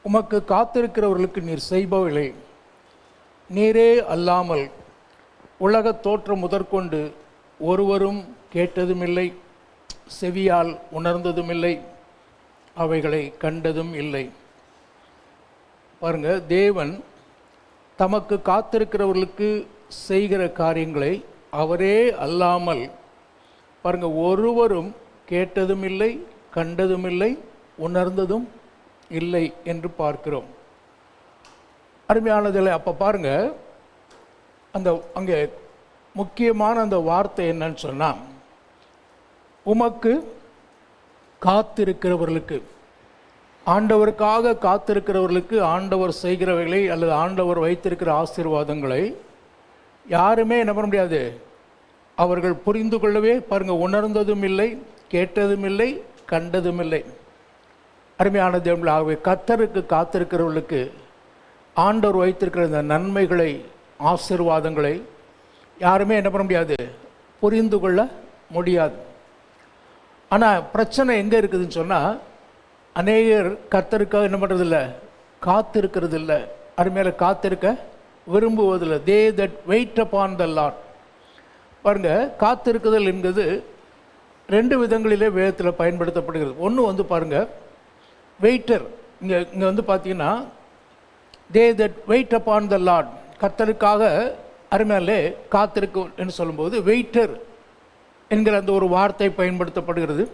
உமக்கு காத்திருக்கிறவர்களுக்கு நீர் செய்பவர்களே, நீரே அல்லாமல் உலகத் தோற்றம் முதற்கொண்டு ஒருவரும் கேட்டதுமில்லை, செவியால் உணர்ந்ததுமில்லை, அவைகளை கண்டதும் இல்லை. பாருங்க, தேவன் தமக்கு காத்திருக்கிறவர்களுக்கு செய்கிற காரியங்களை அவரே அல்லாமல் பாருங்க ஒருவரும் கேட்டதும் இல்லை, கண்டதும் இல்லை, உணர்ந்ததும் இல்லை என்று பார்க்கிறோம். அருமையானதில் அப்போ பாருங்க, அங்கே முக்கியமான அந்த வார்த்தை என்னன்னு சொன்னால், உமக்கு காத்திருக்கிறவர்களுக்கு, ஆண்டவருக்காக காத்திருக்கிறவர்களுக்கு ஆண்டவர் செய்கிறவைகளை அல்லது ஆண்டவர் வைத்திருக்கிற ஆசீர்வாதங்களை யாருமே என்ன பண்ண முடியாது, அவர்கள் புரிந்து கொள்ளவே பாருங்கள் உணர்ந்ததும் இல்லை, கேட்டதும் இல்லை, கண்டதும் இல்லை. அருமையான தேவர்களே, ஆகவே கர்த்தருக்கு காத்திருக்கிறவர்களுக்கு ஆண்டவர் வைத்திருக்கிற இந்த நன்மைகளை ஆசீர்வாதங்களை யாருமே என்ன பண்ண முடியாது, புரிந்து கொள்ள முடியாது. ஆனால் பிரச்சனை எங்கே இருக்குதுன்னு சொன்னால், அநேகர் கர்த்தருக்காக என்ன பண்ணுறதில்ல, காத்திருக்கிறது இல்லை, அருமையில காத்திருக்க விரும்புவதில்லை. They that wait upon the lord. பாருங்கள், காத்திருக்குதல் என்கிறது ரெண்டு விதங்களிலே வேதத்தில் பயன்படுத்தப்படுகிறது. ஒன்று பாருங்கள், வெயிட்டர். இங்கே பார்த்தீங்கன்னா they that wait upon the lord, கர்த்தருக்காக அருமையாலே காத்திருக்கும் என்று சொல்லும்போது வெயிட்டர் என்கிற அந்த ஒரு வார்த்தை பயன்படுத்தப்படுகிறது.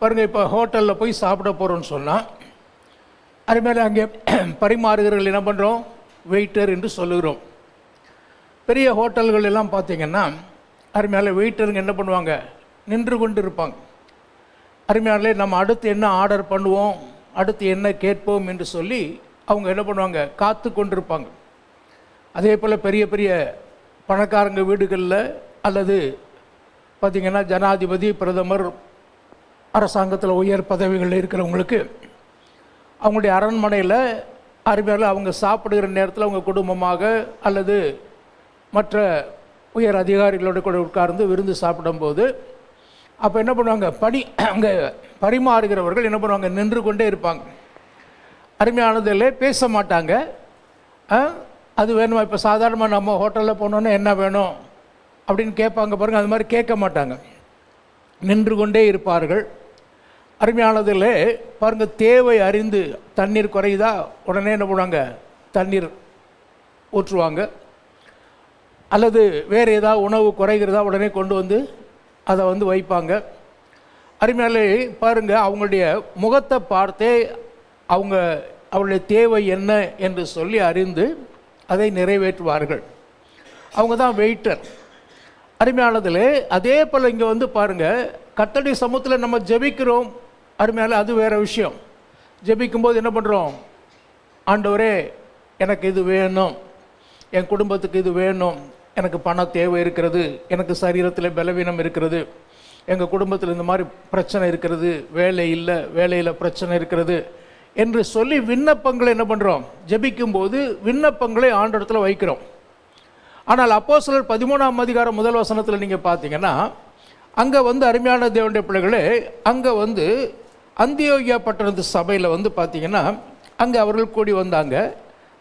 பாருங்கள், இப்போ ஹோட்டலில் போய் சாப்பிட போகிறோன்னு சொன்னால் அருமையாலே அங்கே பரிமாறுகிறவர்கள் என்ன பண்ணுறோம், வெயிட்டர் என்று சொல்லுகிறோம். பெரிய ஹோட்டல்கள் எல்லாம் பார்த்திங்கன்னா அருமையாலே வெயிட்டருங்க என்ன பண்ணுவாங்க, நின்று கொண்டு இருப்பாங்க. அருமையாலே நம்ம அடுத்து என்ன ஆர்டர் பண்ணுவோம், அடுத்து என்ன கேட்போம் என்று சொல்லி அவங்க என்ன பண்ணுவாங்க, காத்து கொண்டிருப்பாங்க. அதே போல் பெரிய பெரிய பணக்காரங்க வீடுகளில் அல்லது பார்த்திங்கன்னா ஜனாதிபதி, பிரதமர், அரசாங்கத்தில் உயர் பதவிகளில் இருக்கிறவங்களுக்கு அவங்களுடைய அரண்மனையில் அருமையால் அவங்க சாப்பிடுகிற நேரத்தில் அவங்க குடும்பமாக அல்லது மற்ற உயர் அதிகாரிகளோடு கூட உட்கார்ந்து விருந்து சாப்பிடும்போது அப்போ என்ன பண்ணுவாங்க, அங்கே பரிமாறுகிறவர்கள் என்ன பண்ணுவாங்க, நின்று கொண்டே இருப்பாங்க. அருமையானதில் பேச மாட்டாங்க. அது வேணுமா, இப்போ சாதாரணமாக நம்ம ஹோட்டலில் போனோன்னே என்ன வேணும் அப்படின்னு கேட்பாங்க பாருங்கள், அது மாதிரி கேட்க மாட்டாங்க, நின்று கொண்டே இருப்பார்கள். அருமையானதில் பாருங்கள், தேவை அறிந்து தண்ணீர் குறையுதா உடனே என்ன பண்ணுவாங்க, தண்ணீர் ஊற்றுவாங்க. அல்லது வேறு ஏதாவது உணவு குறைகிறதா உடனே கொண்டு வந்து அதை வைப்பாங்க. அருமையாலே பாருங்கள், அவங்களுடைய முகத்தை பார்த்தே அவங்களுடைய தேவை என்ன என்று சொல்லி அறிந்து அதை நிறைவேற்றுவார்கள். அவங்க தான் வெயிட்டர். அருமையானதில் அதே போல் இங்கே பாருங்கள், கர்த்தருடைய சமூகத்தில் நம்ம ஜெபிக்கிறோம். அருமையால் அது வேறு விஷயம். ஜெபிக்கும்போது என்ன பண்ணுறோம், ஆண்டவரே எனக்கு இது வேணும், என் குடும்பத்துக்கு இது வேணும், எனக்கு பண தேவை இருக்கிறது, எனக்கு சரீரத்தில் பலவீனம் இருக்கிறது, எங்கள் குடும்பத்தில் இந்த மாதிரி பிரச்சனை இருக்கிறது, வேலை இல்லை, வேலையில் பிரச்சனை இருக்கிறது என்று சொல்லி விண்ணப்பங்களை என்ன பண்ணுறோம், ஜெபிக்கும்போது விண்ணப்பங்களை ஆண்டவரிடத்தில் வைக்கிறோம். ஆனால் அப்போஸ்தலர் 13ஆம் அதிகாரம் 1 வசனத்தில் நீங்கள் பார்த்தீங்கன்னா, அங்கே அருமையான தேவனுடைய பிள்ளைகளே, அங்கே அந்தியோகியா பட்டணத்து சபையில் பார்த்தீங்கன்னா அங்கே அவர்கள் கூடி வந்தாங்க.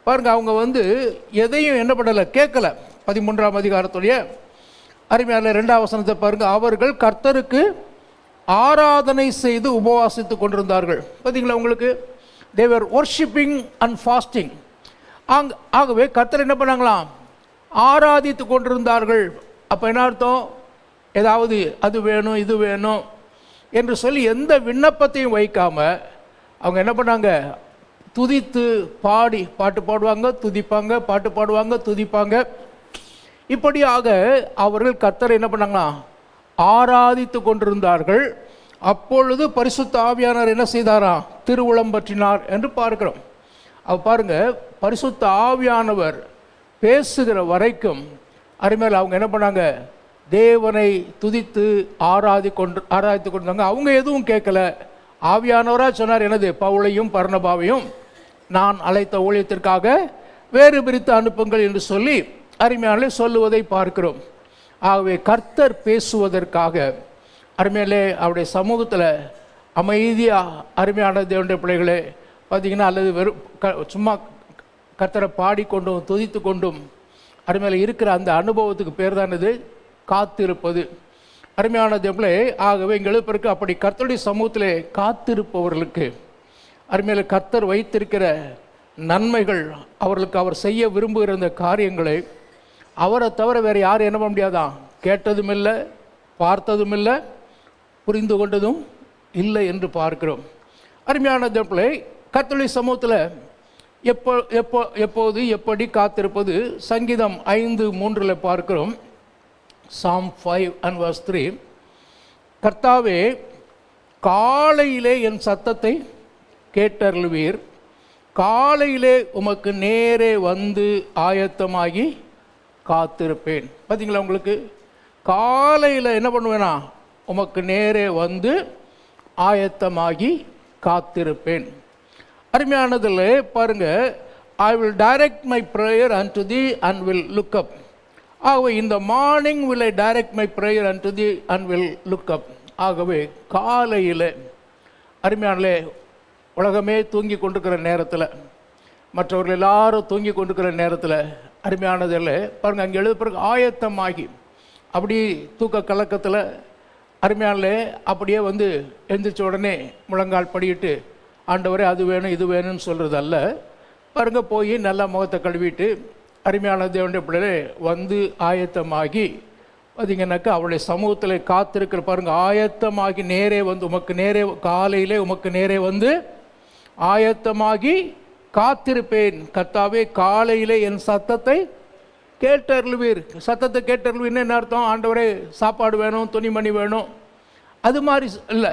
பாருங்கள், அவங்க எதையும் என்ன பண்ணலை, கேட்கலை. 13ஆம் அதிகாரத்துடைய அருமையான 2ஆம் வசனத்தை பாருங்கள், அவர்கள் கர்த்தருக்கு ஆராதனை செய்து உபவாசித்து கொண்டிருந்தார்கள். பார்த்தீங்களா உங்களுக்கு, they were worshiping and fasting. ஆகவே கர்த்தர் என்ன பண்ணாங்களாம், ஆராதித்து கொண்டிருந்தார்கள். அப்போ என்ன அர்த்தம், ஏதாவது அது வேணும் இது வேணும் என்று சொல்லி எந்த விண்ணப்பத்தையும் வைக்காமல் அவங்க என்ன பண்ணாங்க, துதித்து பாடி, பாட்டு பாடுவாங்க, துதிப்பாங்க, பாட்டு பாடுவாங்க, துதிப்பாங்க. இப்படியாக அவர்கள் கர்த்தரை என்ன பண்ணாங்களாம், ஆராதித்து கொண்டிருந்தார்கள். அப்பொழுது பரிசுத்த ஆவியானவர் என்ன செய்தாராம், திருவுளம் பற்றினார் என்று பார்க்கிறோம். பாருங்கள், பரிசுத்த ஆவியானவர் பேசுகிற வரைக்கும் அருமையில் அவங்க என்ன பண்ணாங்க, தேவனை துதித்து ஆராதித்து கொண்டிருந்தாங்க. அவங்க எதுவும் கேட்கல. ஆவியானவராக சொன்னார், எனது பவுலையும் பர்னபாவையும் நான் அழைத்த ஊழியத்திற்காக வேறு பிரித்து அனுப்புங்கள் என்று சொல்லி அருமையாலே சொல்லுவதை பார்க்கிறோம். ஆகவே கர்த்தர் பேசுவதற்காக அருமையிலே அவருடைய சமூகத்தில் அமைதியாக அருமையான தேவனுடைய பிள்ளைகளே பார்த்தீங்கன்னா, அல்லது வெறும் சும்மா கர்த்தரை பாடிக்கொண்டும் துதித்து கொண்டும் அருமையில் இருக்கிற அந்த அனுபவத்துக்கு பேர் தான் இது காத்திருப்பது. அருமையான தேவனே, ஆகவே இங்கே எழுப்பிற்கு அப்படி கர்த்தருடைய சமூகத்திலே காத்திருப்பவர்களுக்கு அருமையில் கர்த்தர் வைத்திருக்கிற நன்மைகள், அவர்களுக்கு அவர் செய்ய விரும்புகிற இந்த காரியங்களை அவரை தவிர வேறு யாரும் என்ன பண்ண முடியாதான், கேட்டதும் இல்லை, பார்த்ததும் இல்லை, புரிந்து கொண்டதும் இல்லை என்று பார்க்கிறோம். அருமையான தேவனே, கர்த்தருடைய சமூகத்தில் எப்போது எப்படி காத்திருப்பது? சங்கீதம் 5:3 பார்க்கிறோம். Psalm 5:3, கர்த்தாவே காலையிலே என் சத்தத்தை கேட்டருளுவீர், காலையிலே உமக்கு நேரே வந்து ஆயத்தமாகி காத்திருப்பேன். பார்த்தீங்களா, உங்களுக்கு காலையில் என்ன பண்ணுவேனா, உமக்கு நேரே வந்து ஆயத்தமாகி காத்திருப்பேன். அருமையானதில் பாருங்க, I will direct my prayer and the and will look up. ஆகவே இந்த morning will I direct my prayer and the and will look up. ஆகவே காலையில் அருமையானே, உலகமே தூங்கி கொண்டிருக்கிற நேரத்தில், மற்றவர்கள் எல்லாரும் தூங்கி கொண்டிருக்கிற நேரத்தில் அருமையானதில் பாருங்கள், அங்கே எழுத ஆயத்தமாகி அப்படி தூக்க கலக்கத்தில் அருமையானே அப்படியே வந்து எந்திரிச்ச உடனே முழங்கால் படிட்டு ஆண்டவரே அது வேணும் இது வேணும்னு சொல்கிறது அல்ல. பாருங்க, போய் நல்லா முகத்தை கழுவிட்டு அருமையான தேவனுடைய பிள்ளைகளே வந்து ஆயத்தமாகி பார்த்தீங்கன்னாக்கா அவளுடைய சமூகத்தில் காத்திருக்கிற பாருங்கள், ஆயத்தமாகி நேரே வந்து உமக்கு நேரே காலையிலே உமக்கு நேரே வந்து ஆயத்தமாகி காத்திருப்பேன். கர்த்தாவே காலையிலே என் சத்தத்தை கேட்டருளுவீர். சத்தத்தை கேட்டருளுவீர்னு என்ன அர்த்தம்? ஆண்டவரே சாப்பாடு வேணும், துணிமணி வேணும், அது மாதிரி இல்லை.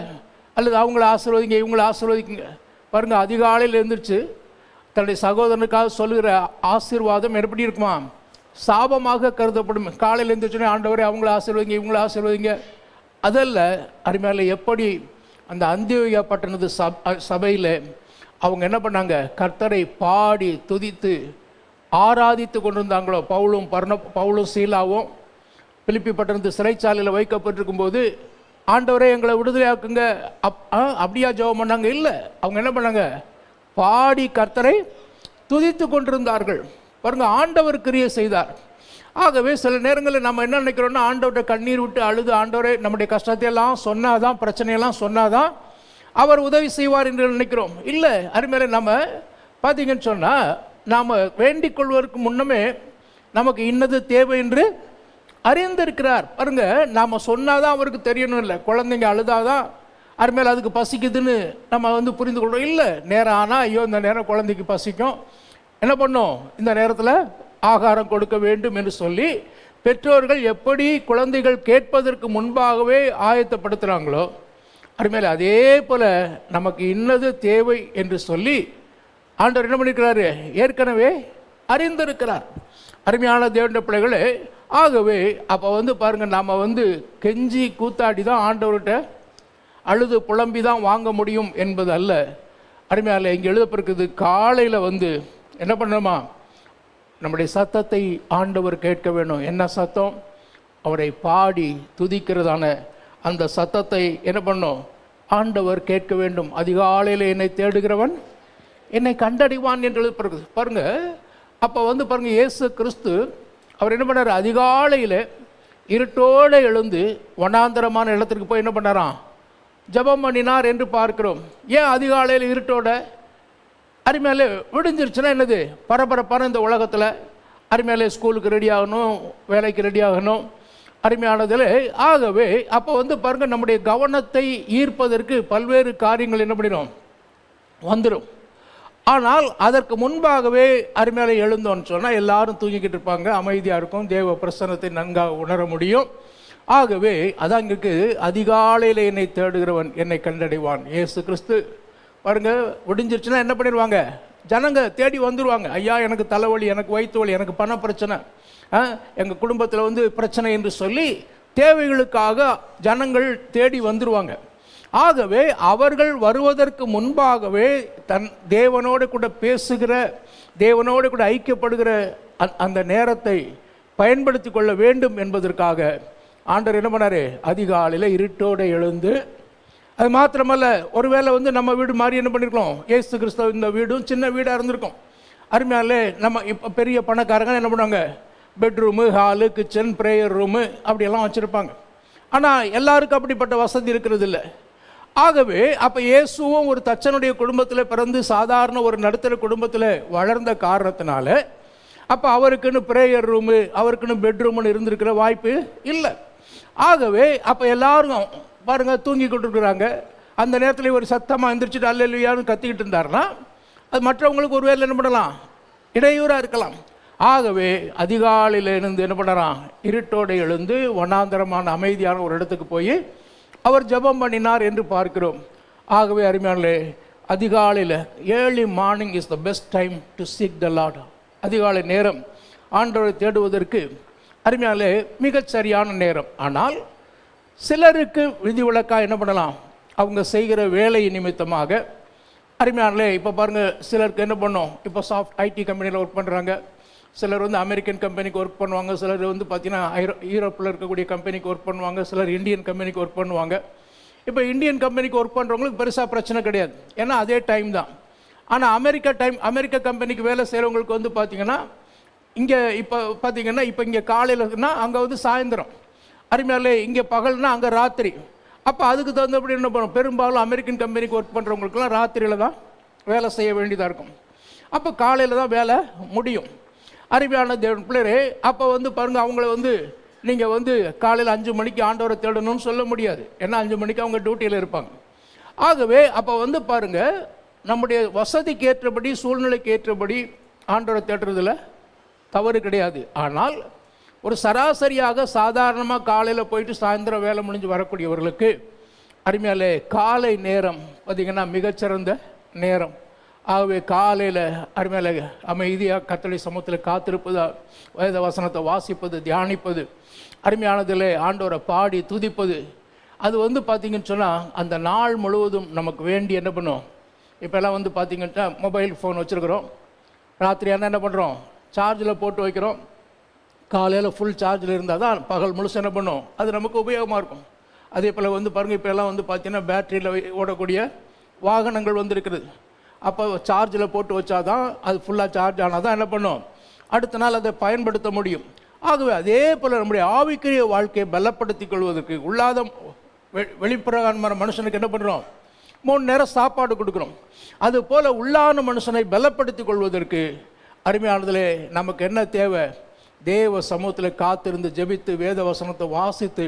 அல்லது அவங்கள ஆசீர்வதிங்க, இவங்களை ஆசீர்வதிக்குங்க. பாருங்கள், அதிகாலையில் எழுந்திரிச்சு தன்னுடைய சகோதரனுக்காக சொல்லுகிற ஆசீர்வாதம் எப்படி இருக்குமா? சாபமாக கருதப்படும். காலையில் எழுந்திரிச்சோன்னே ஆண்டவரே அவங்கள ஆசீர்வதிங்க, இவங்கள ஆசீர்வதிங்க, அதல்ல. அருமையால எப்படி அந்த அந்தியோகியா பட்டணத்து சபையில் அவங்க என்ன பண்ணாங்க? கர்த்தரை பாடி துதித்து ஆராதித்து கொண்டிருந்தாங்களோ. பவுலும் சீலாவும் பிலிப்பி பட்டணத்து சிறைச்சாலையில் வைக்கப்பட்டிருக்கும் போது ஆண்டவரே எங்களை விடுதலையாக்குங்க அப்படியா ஜெபம் பண்ணாங்க? இல்லை, அவங்க என்ன பண்ணாங்க? பாடி கர்த்தரை துதித்து கொண்டிருந்தார்கள். பாருங்க, ஆண்டவர் கிரியை செய்தார். ஆகவே சில நேரங்களில் நம்ம என்ன நினைக்கிறோம்னா, ஆண்டவர்கிட்ட கண்ணீர் விட்டு அழுது ஆண்டவரே நம்முடைய கஷ்டத்தையெல்லாம் சொன்னாதான், பிரச்சனையெல்லாம் சொன்னாதான் அவர் உதவி செய்வார் என்று நினைக்கிறோம். இல்லை, அருமையில நம்ம பார்த்தீங்கன்னு சொன்னால், நாம் வேண்டிக் கொள்வதற்கு முன்னமே நமக்கு இன்னது தேவை என்று அறிந்திருக்கிறார். பாருங்க, நாம் சொன்னாதான் அவருக்கு தெரியணும். இல்லை, குழந்தைங்க அழுதாதான் அருமையில் அதுக்கு பசிக்குதுன்னு நம்ம வந்து புரிந்து கொள்கிறோம். இல்லை, நேரம் ஆனால் ஐயோ இந்த நேரம் குழந்தைக்கு பசிக்கும், என்ன பண்ணும், இந்த நேரத்தில் ஆகாரம் கொடுக்க வேண்டும் என்று சொல்லி பெற்றோர்கள் எப்படி குழந்தைகள் கேட்பதற்கு முன்பாகவே ஆயத்தப்படுத்துகிறாங்களோ, அருமையில் அதே போல் நமக்கு இன்னது தேவை என்று சொல்லி ஆண்டவர் என்ன பண்ணியிருக்கிறாரு? ஏற்கனவே அறிந்திருக்கிறார். அருமையான தேவனுடைய பிள்ளைகளே, ஆகவே அப்போ வந்து பாருங்கள், நாம் வந்து கெஞ்சி கூத்தாடி தான் ஆண்டவர்கிட்ட அழுது புலம்பி தான் வாங்க முடியும் என்பது அல்ல. அருமையால் இங்கே எழுதப்பட்டிருக்குது, காலையில் வந்து என்ன பண்ணணுமா? நம்முடைய சத்தத்தை ஆண்டவர் கேட்க வேணும். என்ன சத்தம்? அவரை பாடி துதிக்கிறதான அந்த சத்தத்தை என்ன பண்ணும்? ஆண்டவர் கேட்க வேண்டும். அதிகாலையில் என்னை தேடுகிறவன் என்னை கண்டடைவான் என்று எழுதப்படுகிறது. பாருங்க, அப்போ வந்து பாருங்கள், இயேசு கிறிஸ்து அவர் என்ன பண்ணார்? அதிகாலையில் இருட்டோடு எழுந்து வனாந்தரமான இடத்திற்கு போய் என்ன பண்ணாராம்? ஜெபம் பண்ணினார் என்று பார்க்கிறோம். ஏன் அதிகாலையில் இருட்டோட? அருமையாலே விடிஞ்சிருச்சுன்னா என்னது? பரபரப்பான இந்த உலகத்தில் அருமையாலே ஸ்கூலுக்கு ரெடி ஆகணும், வேலைக்கு ரெடி ஆகணும், அருமையானதில். ஆகவே அப்போ வந்து பாருங்கள், நம்முடைய கவனத்தை ஈர்ப்பதற்கு பல்வேறு காரியங்கள் என்ன பண்ணிடும்? வந்துடும். ஆனால் அதற்கு முன்பாகவே அருமையாலே எழுந்தோன்னு சொன்னால் எல்லாரும் தூங்கிக்கிட்டு இருப்பாங்க, அமைதியாக இருக்கும், தேவ பிரசன்னத்தை நன்காக உணர முடியும். ஆகவே அதான் இங்கே அதிகாலையில் என்னை தேடுகிறவன் என்னை கண்டடைவான். இயேசு கிறிஸ்து பாருங்கள், விடிஞ்சிருச்சுன்னா என்ன பண்ணிடுவாங்க? ஜனங்க தேடி வந்துடுவாங்க. ஐயா எனக்கு தலைவலி, எனக்கு வயிற்று வலி, எனக்கு பண பிரச்சனை, எங்கள் குடும்பத்தில் வந்து பிரச்சனை என்று சொல்லி தேவைகளுக்காக ஜனங்கள் தேடி வந்துடுவாங்க. ஆகவே அவர்கள் வருவதற்கு முன்பாகவே தன் தேவனோடு கூட பேசுகிற, தேவனோடு கூட ஐக்கியப்படுகிற அந்த நேரத்தை பயன்படுத்தி கொள்ள வேண்டும் என்பதற்காக ஆண்டவர் என்ன பண்ணார்? அதிகாலையில் இருட்டோடு எழுந்து அது மாத்திரமல்ல, ஒருவேளை வந்து நம்ம வீடு மாதிரி என்ன பண்ணியிருக்கோம், ஏசு கிறிஸ்தவ இந்த வீடும் சின்ன வீடாக இருந்திருக்கும். அருமையாலே நம்ம இப்போ பெரிய பணக்காரங்க என்ன பண்ணுவாங்க, bedroom, hall, kitchen, prayer room அப்படியெல்லாம் வச்சுருப்பாங்க. ஆனால் எல்லாருக்கும் அப்படிப்பட்ட வசதி இருக்கிறது இல்லை. ஆகவே அப்போ இயேசுவும் ஒரு தச்சனுடைய குடும்பத்தில் பிறந்து சாதாரண ஒரு நடுத்தர குடும்பத்தில் வளர்ந்த காரணத்தினால அப்போ அவருக்குன்னு ப்ரேயர் ரூமு, அவருக்குன்னு பெட்ரூம்னு இருந்திருக்கிற வாய்ப்பு இல்லை. ஆகவே அப்போ எல்லாரும் பாருங்கள் தூங்கி கொண்டிருக்கிறாங்க. அந்த நேரத்தில் ஒரு சத்தமாக எந்திரிச்சிட்டு அல்லேலூயான்னு கத்திக்கிட்டு இருந்தாருன்னா அது மற்றவங்களுக்கு ஒரு வேலை என்ன பண்ணலாம், இடையூறாக இருக்கலாம். ஆகவே அதிகாலையில் இருந்து என்ன பண்ணுறான், இருட்டோடு எழுந்து வனாந்தரமான அமைதியான ஒரு இடத்துக்கு போய் அவர் ஜெபம் பண்ணினார் என்று பார்க்கிறோம். ஆகவே அருமையானே, அதிகாலையில் early morning is the best time to seek the lord. அதிகாலை நேரம் ஆண்டவரை தேடுவதற்கு அருமையானே மிகச் சரியான நேரம். ஆனால் சிலருக்கு விதிவிலக்காக என்ன பண்ணலாம், அவங்க செய்கிற வேலை நிமித்தமாக அருமையானே, இப்போ பாருங்கள் சிலருக்கு என்ன பண்ணோம், இப்போ சாஃப்ட் ஐடி கம்பெனியில் ஒர்க் பண்ணுறாங்க, சிலர் வந்து அமெரிக்கன் கம்பெனிக்கு ஒர்க் பண்ணுவாங்க, சிலர் வந்து பார்த்திங்கன்னா யூரோப்பில் இருக்கக்கூடிய கம்பெனிக்கு ஒர்க் பண்ணுவாங்க, சிலர் இந்தியன் கம்பெனிக்கு ஒர்க் பண்ணுவாங்க. இப்போ இந்தியன் கம்பெனிக்கு ஒர்க் பண்ணுறவங்களுக்கு பெருசாக பிரச்சனை கிடையாது, ஏன்னா அதே டைம் தான். ஆனால் அமெரிக்க கம்பெனிக்கு வேலை செய்கிறவங்களுக்கு வந்து பார்த்திங்கன்னா இங்கே இப்போ பார்த்திங்கன்னா இப்போ இங்கே காலையில்னா அங்கே வந்து சாயந்தரம், அருமையாலே இங்கே பகல்னா அங்கே ராத்திரி. அப்போ அதுக்கு தகுந்தபடி என்ன பண்ணுவோம், பெரும்பாலும் அமெரிக்கன் கம்பெனிக்கு ஒர்க் பண்ணுறவங்களுக்குலாம் ராத்திரியில் தான் வேலை செய்ய வேண்டியதாக இருக்கும். அப்போ காலையில் தான் வேலை முடியும். அருமையான தேவன் பிள்ளைரே, அப்போ வந்து பாருங்கள் அவங்கள வந்து நீங்கள் வந்து காலையில் 5 மணிக்கு ஆண்டவரை தேடணும்னு சொல்ல முடியாது, ஏன்னா 5 மணிக்கு அவங்க டியூட்டியில் இருப்பாங்க. ஆகவே அப்போ வந்து பாருங்கள் நம்முடைய வசதிக்கு ஏற்றபடி சூழ்நிலைக்கு ஏற்றபடி ஆண்டவரை தேடுறதுல தவறு கிடையாது. ஆனால் ஒரு சராசரியாக சாதாரணமாக காலையில் போயிட்டு சாயந்தரம் வேலை முடிஞ்சு வரக்கூடியவர்களுக்கு அருமையாலே காலை நேரம் பார்த்திங்கன்னா மிகச்சிறந்த நேரம். ஆகவே காலையில் அருமையாலே அமைதியாக கர்த்தருடைய சமூகத்தில் காத்திருப்பது, வேத வசனத்தை வாசிப்பது, தியானிப்பது, அருமையானதில் ஆண்டவரை பாடி துதிப்பது, அது வந்து பார்த்திங்கன்னு சொன்னால் அந்த நாள் முழுவதும் நமக்கு வேண்டி என்ன பண்ணும். இப்போல்லாம் வந்து பார்த்திங்கன்னா மொபைல் ஃபோன் வச்சுருக்குறோம், ராத்திரியான என்ன பண்ணுறோம், சார்ஜில் போட்டு வைக்கிறோம். காலையில் ஃபுல் சார்ஜில் இருந்தால் தான் பகல் முழுசு என்ன பண்ணும், அது நமக்கு உபயோகமாக இருக்கும். அதே போல் வந்து பாருங்கள் இப்போல்லாம் வந்து பார்த்திங்கன்னா பேட்டரியில் ஓடக்கூடிய வாகனங்கள் வந்துருக்குது. அப்போ சார்ஜில் போட்டு வச்சா தான் அது ஃபுல்லாக சார்ஜ் ஆனால் தான் என்ன பண்ணும், அடுத்த நாள் அதை பயன்படுத்த முடியும். ஆகவே அதே போல் நம்முடைய ஆவிக்குரிய வாழ்க்கையை பலப்படுத்திக் கொள்வதற்கு உள்ளாத வெளிப்பிரகாரமான மனுஷனுக்கு என்ன பண்ணுறோம், 3 நேரம் சாப்பாடு கொடுக்குறோம். அதுபோல் உள்ளான மனுஷனை பலப்படுத்திக் கொள்வதற்கு அருமையானதில் நமக்கு என்ன தேவை, தேவ சமூகத்தில் காத்திருந்து ஜெபித்து வேத வசனத்தை வாசித்து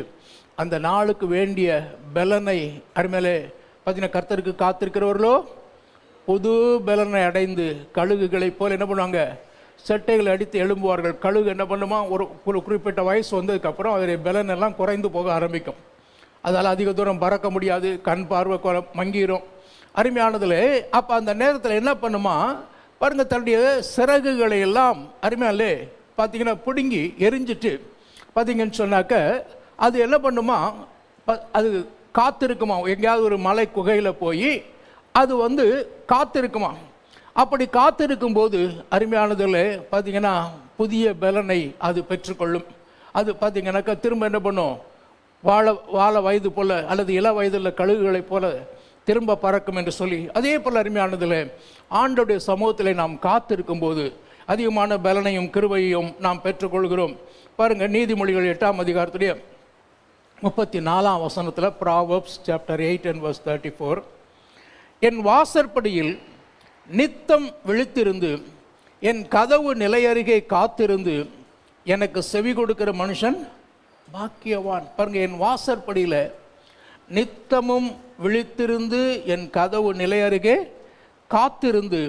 அந்த நாளுக்கு வேண்டிய பலனை அருமையிலே பார்த்தீங்கன்னா கர்த்தருக்கு காத்திருக்கிறவர்களோ புது பலனை அடைந்து கழுகுகளைப் போல் என்ன பண்ணுவாங்க, செட்டைகளை அடித்து எழும்புவார்கள். கழுகு என்ன பண்ணுமா, ஒரு குறிப்பிட்ட வயசு வந்ததுக்கப்புறம் அதனுடைய பலன் எல்லாம் குறைந்து போக ஆரம்பிக்கும். அதால் அதிக தூரம் பறக்க முடியாது, கண் பார்வை மங்கிரும். அருமையானதில் அப்போ அந்த நேரத்தில் என்ன பண்ணுமா பாருங்கள், தன்னுடைய சிறகுகளை எல்லாம் அருமையாலே பார்த்திங்கன்னா பிடுங்கி எரிஞ்சிட்டு பார்த்திங்கன்னு சொன்னாக்க அது என்ன பண்ணுமா, அது காத்திருக்குமா, எங்கேயாவது ஒரு மலை குகையில் போய் அது வந்து காத்திருக்குமா. அப்படி காத்திருக்கும்போது அருமையானதில் பார்த்திங்கன்னா புதிய பலனை அது பெற்றுக்கொள்ளும். அது பார்த்திங்கனாக்கா திரும்ப என்ன பண்ணும், வாழ வயது போல் அல்லது இள வயதில் கழுகுகளைப் போல திரும்ப பறக்கும் என்று சொல்லி, அதே போல் அருமையானதில் ஆண்டோடைய சமூகத்தில் நாம் காத்திருக்கும்போது அதிகமான பலனையும் கிருபையையும் நாம் பெற்றுக்கொள்கிறோம். பாருங்கள் நீதிமொழிகள் 8ஆம் அதிகாரத்துடைய 34ஆம் வசனத்தில், ப்ராவர்ப்ஸ் சாப்டர் 8 and verse 34, என் வாசற்படியில் நித்தம் விழித்திருந்து என் கதவு நிலையருகே காத்திருந்து எனக்கு செவி கொடுக்கிற மனுஷன் பாக்கியவான். பாருங்க, என் வாசற்படியில் நித்தமும் விழித்திருந்து என் கதவு நிலையருகே காத்திருந்து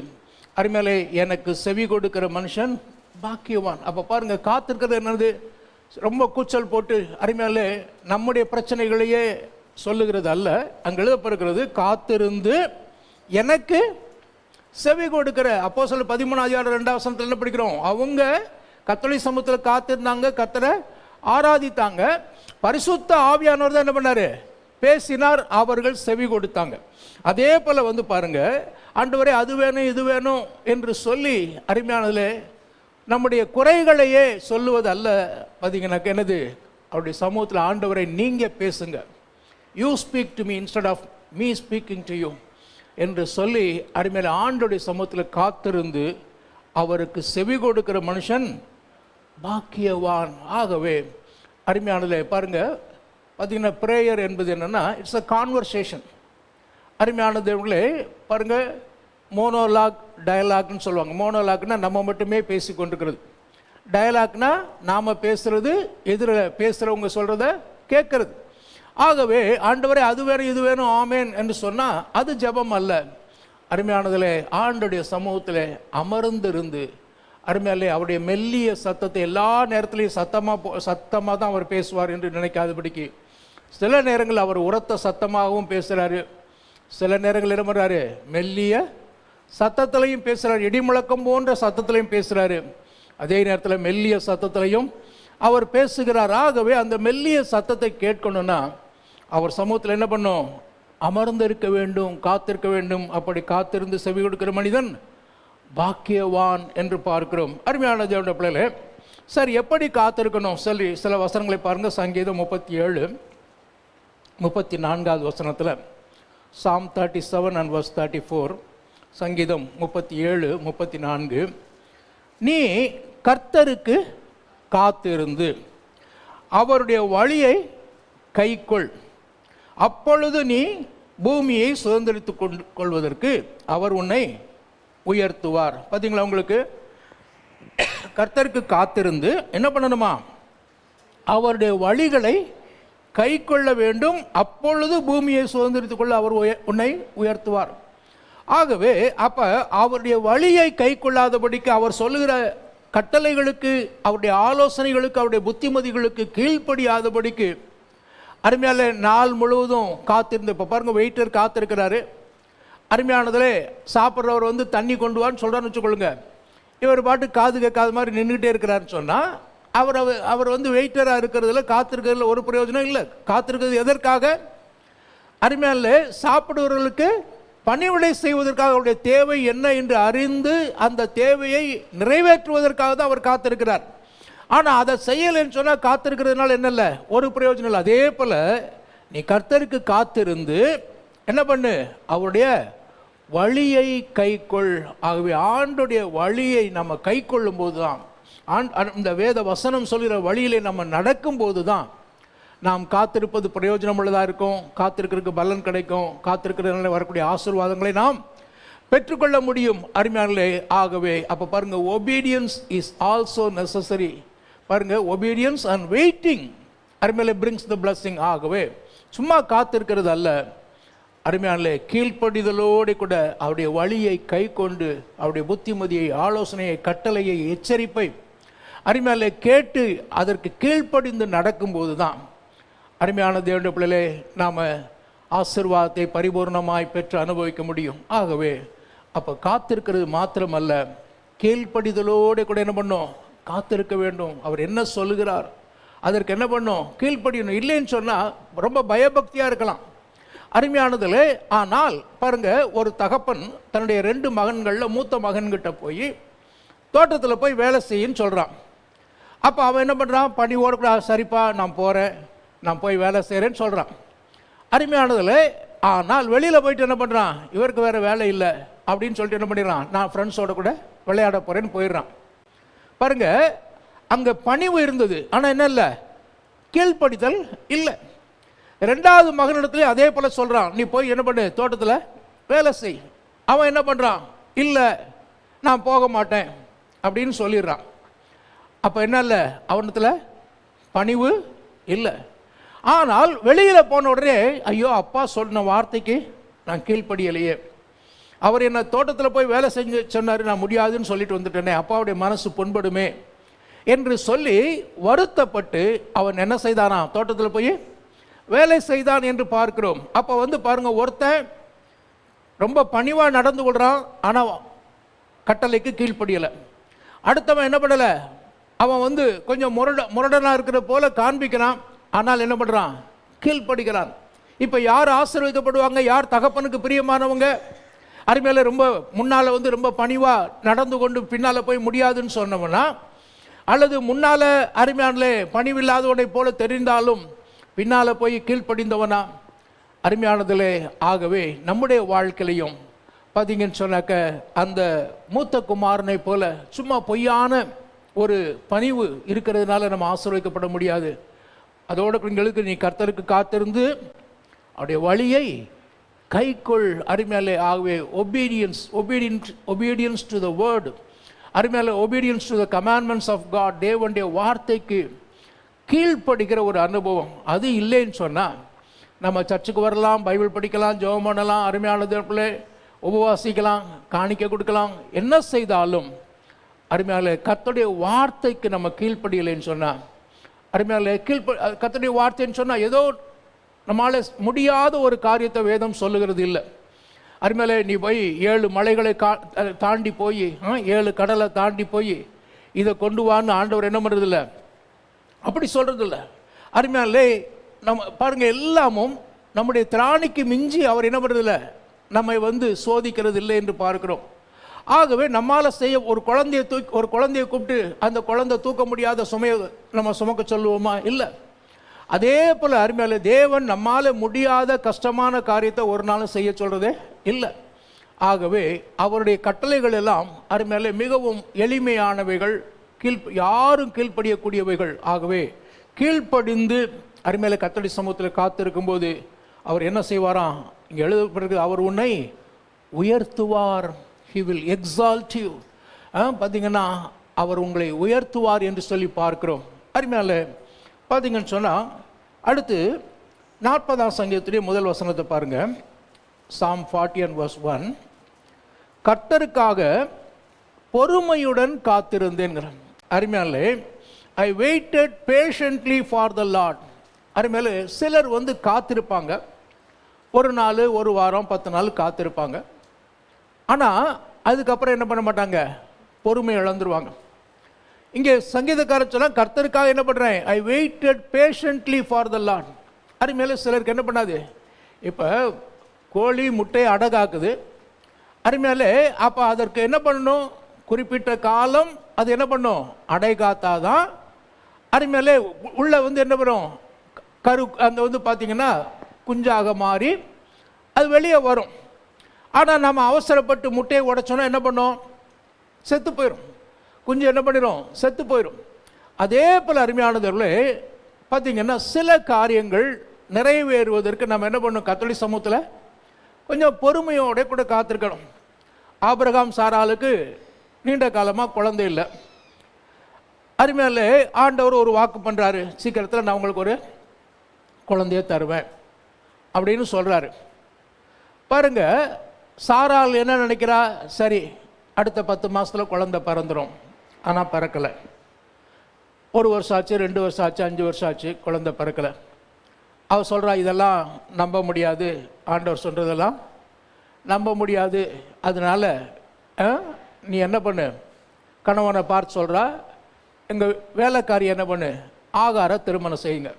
அருமையிலே எனக்கு செவி கொடுக்கிற மனுஷன் பாக்கியவான். அப்போ பாருங்க, காத்திருக்கிறது என்னது, ரொம்ப கூச்சல் போட்டு அருமையிலே நம்முடைய பிரச்சனைகளையே சொல்லுகிறது அல்ல. அங்கே எழுதப்படுகிறது காத்திருந்து எனக்கு செவி கொடுக்கிற. அப்போஸ்தலர் 13ஆம் அதிகாரம் 2ஆம் வசனத்தில் என்ன படிக்கிறோம், அவங்க கர்த்தருடைய சமூகத்தில் காத்திருந்தாங்க, கர்த்தரை ஆராதித்தாங்க, பரிசுத்த ஆவியானவர் தான் என்ன பண்ணாரு, பேசினார், அவர்கள் செவி கொடுத்தாங்க. அதே போல் வந்து பாருங்க, ஆண்டவரே அது வேணும் இது வேணும் என்று சொல்லி அருமையானதில் நம்முடைய குறைகளையே சொல்லுவது அல்ல. பார்த்தீங்கன்னாக்க என்னது, அவருடைய சமூகத்தில் ஆண்டவரை நீங்கள் பேசுங்க, you speak to me instead of me speaking to you என்று சொல்லி அருமையில ஆண்டோடைய சமூகத்தில் காத்திருந்து அவருக்கு செவி கொடுக்கிற மனுஷன் பாக்கியவான். ஆகவே அருமையானதில் பாருங்கள், பார்த்திங்கன்னா ப்ரேயர் என்பது என்னென்னா இட்ஸ் அ கான்வர்சேஷன். அருமையானதுங்களே பாருங்கள், மோனோலாக் டயலாக்னு சொல்லுவாங்க. மோனோலாக்னா நம்ம மட்டுமே பேசி கொண்டிருக்கிறது, டயலாக்னா நாம் பேசுகிறது எதிர பேசுகிறவங்க சொல்கிறத கேட்குறது. ஆகவே ஆண்டவரே அது வேணும் இது வேணும் ஆமேன் என்று சொன்னால் அது ஜெபம் அல்ல. அருமையானதில் ஆண்டுடைய சமூகத்தில் அமர்ந்திருந்து அருமையாலே அவருடைய மெல்லிய சத்தத்தை எல்லா நேரத்துலையும் சத்தமாக தான் அவர் பேசுவார் என்று நினைக்காதபடிக்கு சில நேரங்கள் அவர் உரத்த சத்தமாகவும் பேசுகிறாரு, சில நேரங்கள் என்ன பண்ணுறாரு மெல்லிய சத்தத்திலையும் பேசுகிறார், இடிமுழக்கம் போன்ற சத்தத்திலையும் பேசுகிறாரு, அதே நேரத்தில் மெல்லிய சத்தத்திலையும் அவர் பேசுகிறார். ஆகவே அந்த மெல்லிய சத்தத்தை கேட்கணும்னா அவர் சமூகத்தில் என்ன பண்ணும், அமர்ந்து இருக்க வேண்டும், காத்திருக்க வேண்டும். அப்படி காத்திருந்து செவி கொடுக்கிற மனிதன் பாக்கியவான் என்று பார்க்கிறோம். அருமையான தேவனுடைய பிள்ளைகளே, சரி எப்படி காத்திருக்கணும் சொல்லி சில வசனங்களை பாருங்கள். சங்கீதம் 37:34 வசனத்தில், Psalm 37 and verse 34, சங்கீதம் 37:34, நீ கர்த்தருக்கு காத்திருந்து அவருடைய வழியை கைக்கொள், அப்பொழுது நீ பூமியை சுதந்திரித்து கொள்வதற்கு அவர் உன்னை உயர்த்துவார். பார்த்தீங்களா, உங்களுக்கு கர்த்தருக்கு காத்திருந்து என்ன பண்ணணுமா, அவருடைய வழிகளை கை கொள்ள வேண்டும், அப்பொழுது பூமியை சுதந்திரித்து கொள்ள அவர் உன்னை உயர்த்துவார். ஆகவே அப்போ அவருடைய வழியை கை கொள்ளாதபடிக்கு, அவர் சொல்லுகிற கட்டளைகளுக்கு, அவருடைய ஆலோசனைகளுக்கு, அவருடைய புத்திமதிகளுக்கு கீழ்ப்படியாதபடிக்கு அருமையால நாள் முழுவதும் காத்திருந்து, இப்போ பாருங்கள் வெயிட்டர் காத்திருக்கிறாரு. அருமையானதில் சாப்பிட்றவர் வந்து தண்ணி கொண்டு வான்னு சொல்கிறான்னு வச்சுக்கொள்ளுங்க, இவர் பாட்டு காது கேட்காத மாதிரி நின்றுக்கிட்டே இருக்கிறாருன்னு சொன்னால் அவர் வந்து வெயிட்டராக இருக்கிறதுல காத்திருக்கிறதுல ஒரு பிரயோஜனம் இல்லை. காத்திருக்கிறது எதற்காக? அருமையால சாப்பிடுவர்களுக்கு பணிவிடை செய்வதற்காக, அவருடைய தேவை என்ன என்று அறிந்து அந்த தேவையை நிறைவேற்றுவதற்காக தான் அவர் காத்திருக்கிறார். ஆனால் அதை செய்யலைன்னு சொன்னால் காத்திருக்கிறதுனால என்ன இல்லை, ஒரு பிரயோஜனம் இல்லை. அதே போல் நீ கர்த்தருக்கு காத்திருந்து என்ன பண்ணு, அவருடைய வழியை கைக்கொள். ஆகவே ஆண்டுடைய வழியை நம்ம கை கொள்ளும் போது தான், இந்த வேத வசனம் சொல்கிற வழியிலே நம்ம நடக்கும்போது தான் நாம் காத்திருப்பது பிரயோஜனம் உள்ளதாக இருக்கும், காத்திருக்கிறதுக்கு பலன் கிடைக்கும், காத்திருக்கிறதுனால வரக்கூடிய ஆசீர்வாதங்களை நாம் பெற்றுக்கொள்ள முடியும். அருமையானே, ஆகவே அப்போ பாருங்கள், ஒபீடியன்ஸ் இஸ் ஆல்சோ நெசசரி. பாருங்கள், ஒபீடியன்ஸ் அண்ட் வெயிட்டிங் அருமையாலே பிரிங்ஸ் த பிளஸ்ஸிங். ஆகவே சும்மா காத்திருக்கிறது அல்ல, அருமையானே கீழ்ப்படிதலோடு கூட அவருடைய வழியை கை கொண்டு அவருடைய புத்திமதியை, ஆலோசனையை, கட்டளையை, எச்சரிப்பை அருமையானே கேட்டு அதற்கு கீழ்ப்படிந்து நடக்கும்போது தான் அருமையான தேவனுடைய பிள்ளைகளே நாம் ஆசீர்வாதத்தை பரிபூர்ணமாய் பெற்று அனுபவிக்க முடியும். ஆகவே அப்போ காத்திருக்கிறது மாத்திரமல்ல, கீழ்ப்படிதலோடு கூட என்ன பண்ணோம், காத்திருக்க வேண்டும். அவர் என்ன சொல்லுகிறார் அதற்கு என்ன பண்ணோம், கீழ்ப்படியணும். இல்லைன்னு சொன்னால் ரொம்ப பயபக்தியாக இருக்கலாம். அருமையானதில் ஆனால் பாருங்கள், ஒரு தகப்பன் தன்னுடைய 2 மகன்களில் மூத்த மகன்கிட்ட போய் தோட்டத்தில் போய் வேலை செய்யின்னு சொல்கிறான். அப்போ அவன் என்ன பண்ணுறான், பணிவோடு கூட சரிப்பா நான் போகிறேன், நான் போய் வேலை செய்கிறேன்னு சொல்கிறான். அருமையானதில் ஆனால் வெளியில் போயிட்டு என்ன பண்ணுறான், இவருக்கு வேறு வேலை இல்லை அப்படின்னு சொல்லிட்டு என்ன பண்ணிடுறான், நான் ஃப்ரெண்ட்ஸோடு கூட விளையாட போகிறேன்னு போயிடுறான். பாருங்கள், அங்கே பணிவு இருந்தது, ஆனால் என்ன இல்லை, கீழ்ப்படிதல் இல்லை. 2வது மகனிடத்துலேயும் அதே போல் சொல்கிறான், நீ போய் என்ன பண்ணு, தோட்டத்தில் வேலை செய். அவன் என்ன பண்ணுறான், இல்லை நான் போக மாட்டேன் அப்படின்னு சொல்லிடுறான். அப்போ என்ன இல்லை, அவனத்தில் பணிவு இல்லை. ஆனால் வெளியில் போன உடனே, ஐயோ அப்பா சொன்ன வார்த்தைக்கு நான் கீழ்ப்படியலையே, அவர் என்ன தோட்டத்தில் போய் வேலை செஞ்சு சொன்னார், நான் முடியாதுன்னு சொல்லிட்டு வந்துட்டேனே, அப்பாவுடைய மனசு புண்படுமே என்று சொல்லி வருத்தப்பட்டு அவன் என்ன செய்தானா, தோட்டத்தில் போய் வேலை செய்தான் என்று பார்க்கிறோம். அப்போ வந்து பாருங்கள், ஒருத்தன் ரொம்ப பணிவாக நடந்து கொள்கிறான், ஆனால் கட்டளைக்கு கீழ்ப்படியலை. அடுத்தவன் என்ன பண்ணலை, அவன் வந்து கொஞ்சம் முரடனாக இருக்கிற போல காண்பிக்கிறான், ஆனால் என்ன பண்ணுறான், கீழ்ப்படுகிறான். இப்போ யார் ஆசீர்வதிக்கப்படுவாங்க, யார் தகப்பனுக்கு பிரியமானவங்க? அருமையால் ரொம்ப முன்னால் வந்து ரொம்ப பணிவாக நடந்து கொண்டு பின்னால் போய் முடியாதுன்னு சொன்னோம்னா, அல்லது முன்னால் அருமையானே பணிவில்லாதவனை போல தெரிந்தாலும் பின்னால் போய் கீழ்ப்படிந்தவனா? அருமையானதிலே, ஆகவே நம்முடைய வாழ்க்கையிலையும் பார்த்தீங்கன்னு சொன்னாக்க அந்த மூத்த குமாரனை போல சும்மா பொய்யான ஒரு பணிவு இருக்கிறதுனால நம்ம ஆசீர்வதிக்கப்பட முடியாது. அதோட எங்களுக்கு நீ கர்த்தருக்கு காத்திருந்து அவருடைய வழியை கைக்கொள். அருமையாலே, ஆகவே ஒபீடியன்ஸ் டு த வேர்டு, அருமையாலே obedience to the commandments of God, தேவனுடைய வார்த்தைக்கு கீழ்ப்படுகிற ஒரு அனுபவம். அது இல்லைன்னு சொன்னால் நம்ம சர்ச்சுக்கு வரலாம், பைபிள் படிக்கலாம், ஜெபம் பண்ணலாம், அருமையானது உபவாசிக்கலாம், காணிக்க கொடுக்கலாம், என்ன செய்தாலும் அருமையாலே கர்த்தருடைய வார்த்தைக்கு நம்ம கீழ்ப்படியலைன்னு சொன்னால், அருமையாலே கர்த்தருடைய வார்த்தைன்னு சொன்னால் ஏதோ நம்மளால் முடியாத ஒரு காரியத்தை வேதம் சொல்லுகிறது இல்லை. அருமையாலே, நீ போய் 7 மலைகளை தாண்டி போய் 7 கடலை தாண்டி போய் இதை கொண்டு வான்னு ஆண்டவர் என்ன பண்ணுறதில்ல, அப்படி சொல்கிறதில்ல. அருமையாலே, நம்ம பாருங்கள், எல்லாமும் நம்முடைய திராணிக்கு மிஞ்சி அவர் என்ன பண்ணுறதில்ல, நம்மை சோதிக்கிறது இல்லை என்று பார்க்கிறோம். ஆகவே நம்மால் செய்ய ஒரு குழந்தையை கூப்பிட்டு அந்த குழந்தை தூக்க முடியாத சுமையை நம்ம சுமக்க சொல்லுவோமா? இல்லை. அதே போல் அருமையாலே, தேவன் நம்மால் முடியாத கஷ்டமான காரியத்தை ஒரு நாளும் செய்ய சொல்கிறதே இல்லை. ஆகவே அவருடைய கட்டளைகள் எல்லாம் அருமையாலே மிகவும் எளிமையானவைகள், யாரும் கீழ்ப்படியக்கூடியவைகள். ஆகவே கீழ்ப்படிந்து அருமையாலே கர்த்தருடைய சமூகத்தில் காத்திருக்கும்போது அவர் என்ன செய்வாராம்? இங்கே எழுதப்பட்டிருக்கு, அவர் உன்னை உயர்த்துவார். He will exalt you. பார்த்தீங்கன்னா அவர் உங்களை உயர்த்துவார் என்று சொல்லி பார்க்கிறோம். அருமையாலே பார்த்தீங்கன்னு சொன்னால், அடுத்து 40ஆம் சங்கீதத்துடைய முதல் வசனத்தை பாருங்கள். Psalm 40:1, கர்த்தருக்காக பொறுமையுடன் காத்திருந்தேன். அருமையாலே, I waited patiently for the Lord. அருமையாலே, சிலர் காத்திருப்பாங்க, ஒரு நாள், ஒரு வாரம், 10 நாள் காத்திருப்பாங்க. ஆனால் அதுக்கப்புறம் என்ன பண்ண மாட்டாங்க, பொறுமை இழந்துருவாங்க. இங்கே சங்கீதக்காரர் சொன்னால், கர்த்தருக்காக என்ன பண்ணுறேன், I waited patiently for the Lord. அருமையாலே, சிலருக்கு என்ன பண்ணாது, இப்போ கோழி முட்டையை அடகாக்குது. அருமையாலே, அப்போ அதற்கு என்ன பண்ணணும், குறிப்பிட்ட காலம் அது என்ன பண்ணும், அடை காத்தாதான் அருமையாலே உள்ள என்ன பண்ணும், கரு அந்த பார்த்தீங்கன்னா குஞ்சாக மாறி அது வெளியே வரும். ஆனால் நம்ம அவசரப்பட்டு முட்டையை உடைச்சோன்னா என்ன பண்ணோம், செத்து போயிடும். குஞ்சு என்ன பண்ணிடும், செத்து போயிடும். அதே போல் அருமையானவர்களே, பார்த்திங்கன்னா சில காரியங்கள் நிறைவேறுவதற்கு நம்ம என்ன பண்ணணும், கர்த்தருடைய சமூகத்தில் கொஞ்சம் பொறுமையோட கூட காத்திருக்கணும். ஆபிரகாம் சாராளுக்கு நீண்ட காலமாக குழந்தை இல்லை. அருமையாலே, ஆண்டவர் ஒரு வாக்கு பண்ணுறாரு, சீக்கிரத்தில் நான் உங்களுக்கு ஒரு குழந்தைய தருவேன் அப்படின்னு சொல்கிறாரு. பாருங்க, சாராள் என்ன நினைக்கிறா, சரி அடுத்த 10 மாதத்தில் குழந்தை பிறந்துடும். ஆனால் பிறக்கலை. 1 வருஷம் ஆச்சு, 2 வருஷம் ஆச்சு, 5 வருஷம் ஆச்சு, குழந்தை பிறக்கலை. அவள் சொல்கிறா, இதெல்லாம் நம்ப முடியாது, ஆண்டவர் சொல்கிறதெல்லாம் நம்ப முடியாது. அதனால் நீ என்ன பண்ணு, கணவனை பார்த்து சொல்கிறா, எங்கள் வேலைக்காரி என்ன பண்ணு, ஆகார திருமணம் செய்யுங்க,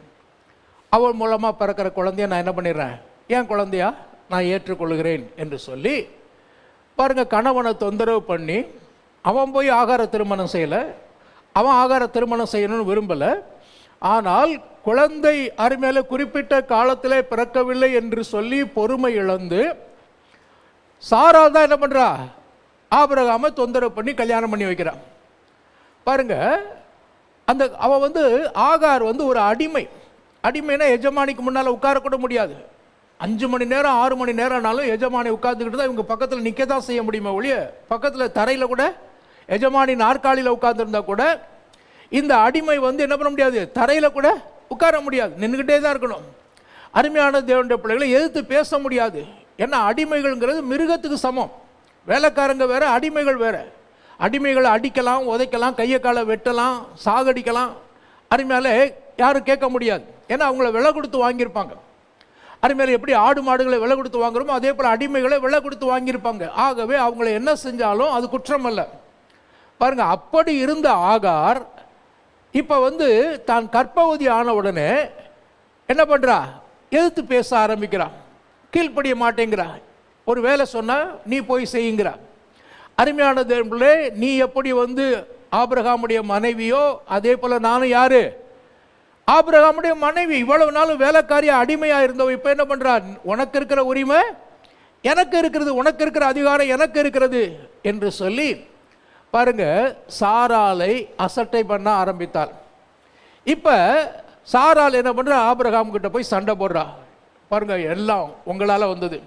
அவள் மூலமாக பிறக்கிற குழந்தைய நான் என்ன பண்ணிடுறேன், ஏன் குழந்தையா நான் ஏற்றுக்கொள்கிறேன் என்று சொல்லி பாருங்கள், கணவனை தொந்தரவு பண்ணி அவன் போய் ஆகார திருமணம் செய்யலை. அவன் ஆகார திருமணம் செய்யணும்னு விரும்பலை. ஆனால் குழந்தை அருமையில குறிப்பிட்ட காலத்திலே பிறக்கவில்லை என்று சொல்லி பொறுமை இழந்து சாரா தான் என்ன பண்ணுறா, ஆபிரகாமை தொந்தரவு பண்ணி கல்யாணம் பண்ணி வைக்கிறான். பாருங்க, அந்த அவன் ஆகார் ஒரு அடிமைனா எஜமானிக்கு முன்னால் உட்காரக்கூட முடியாது. 5 மணி நேரம் 6 மணி நேரம்னாலும் எஜமானி உட்கார்ந்துக்கிட்டு தான் இவங்க பக்கத்தில் நிற்க தான் செய்ய முடியுமா ஒழிய, பக்கத்தில் தரையில் கூட எஜமானி நாற்காலியில் உட்கார்ந்துருந்தா கூட இந்த அடிமை என்ன பண்ண முடியாது, தரையில் கூட உட்கார முடியாது, நின்றுக்கிட்டே தான் இருக்கணும். அருமையான தேவனுடைய பிள்ளைகளை எதிர்த்து பேச முடியாது. ஏன்னா அடிமைகள்ங்கிறது மிருகத்துக்கு சமம். வேலைக்காரங்க வேற, அடிமைகள் வேற. அடிமைகளை அடிக்கலாம், உதைக்கலாம், கையை காலை வெட்டலாம், சாகடிக்கலாம். அருமையால யாரும் கேட்க முடியாது. ஏன்னா அவங்கள விலை கொடுத்து வாங்கியிருப்பாங்க. அருமையால எப்படி ஆடு மாடுகளை விலை கொடுத்து வாங்குறோமோ அதே போல் அடிமைகளை விலை கொடுத்து வாங்கியிருப்பாங்க. ஆகவே அவங்கள என்ன செஞ்சாலும் அது குற்றம் அல்ல. பாருங்க, அப்படி இருந்த ஆகார் இப்போ தான் கர்ப்பவதி ஆன உடனே என்ன பண்ணுறா, எதிர்த்து பேச ஆரம்பிக்கிறா, கீழ்ப்படிய மாட்டேங்கிறா. ஒரு வேலை சொன்னால் நீ போய் செய்யுங்கிறா. அருமையான தேவனே, நீ எப்படி ஆபிரகாமுடைய மனைவியோ அதே போல் நானும் யாரு, ஆபிரகாமுடைய மனைவி இவ்வளவு நாள் வேலைக்காரியா அடிமையா இருந்தவ இப்ப என்ன பண்றா? உனக்கு இருக்கிற உரிமை எனக்கு இருக்கிறது, உனக்கு இருக்கிற அதிகாரம் எனக்கு இருக்கிறது என்று சொல்லி பாருங்க சாராளை அசட்டை பண்ண ஆரம்பித்தாள். இப்ப சாராள் என்ன பண்றா? ஆபிரகாம் கிட்ட போய் சண்டை போடுறா. பாருங்க எல்லாம் உங்களால வந்தது,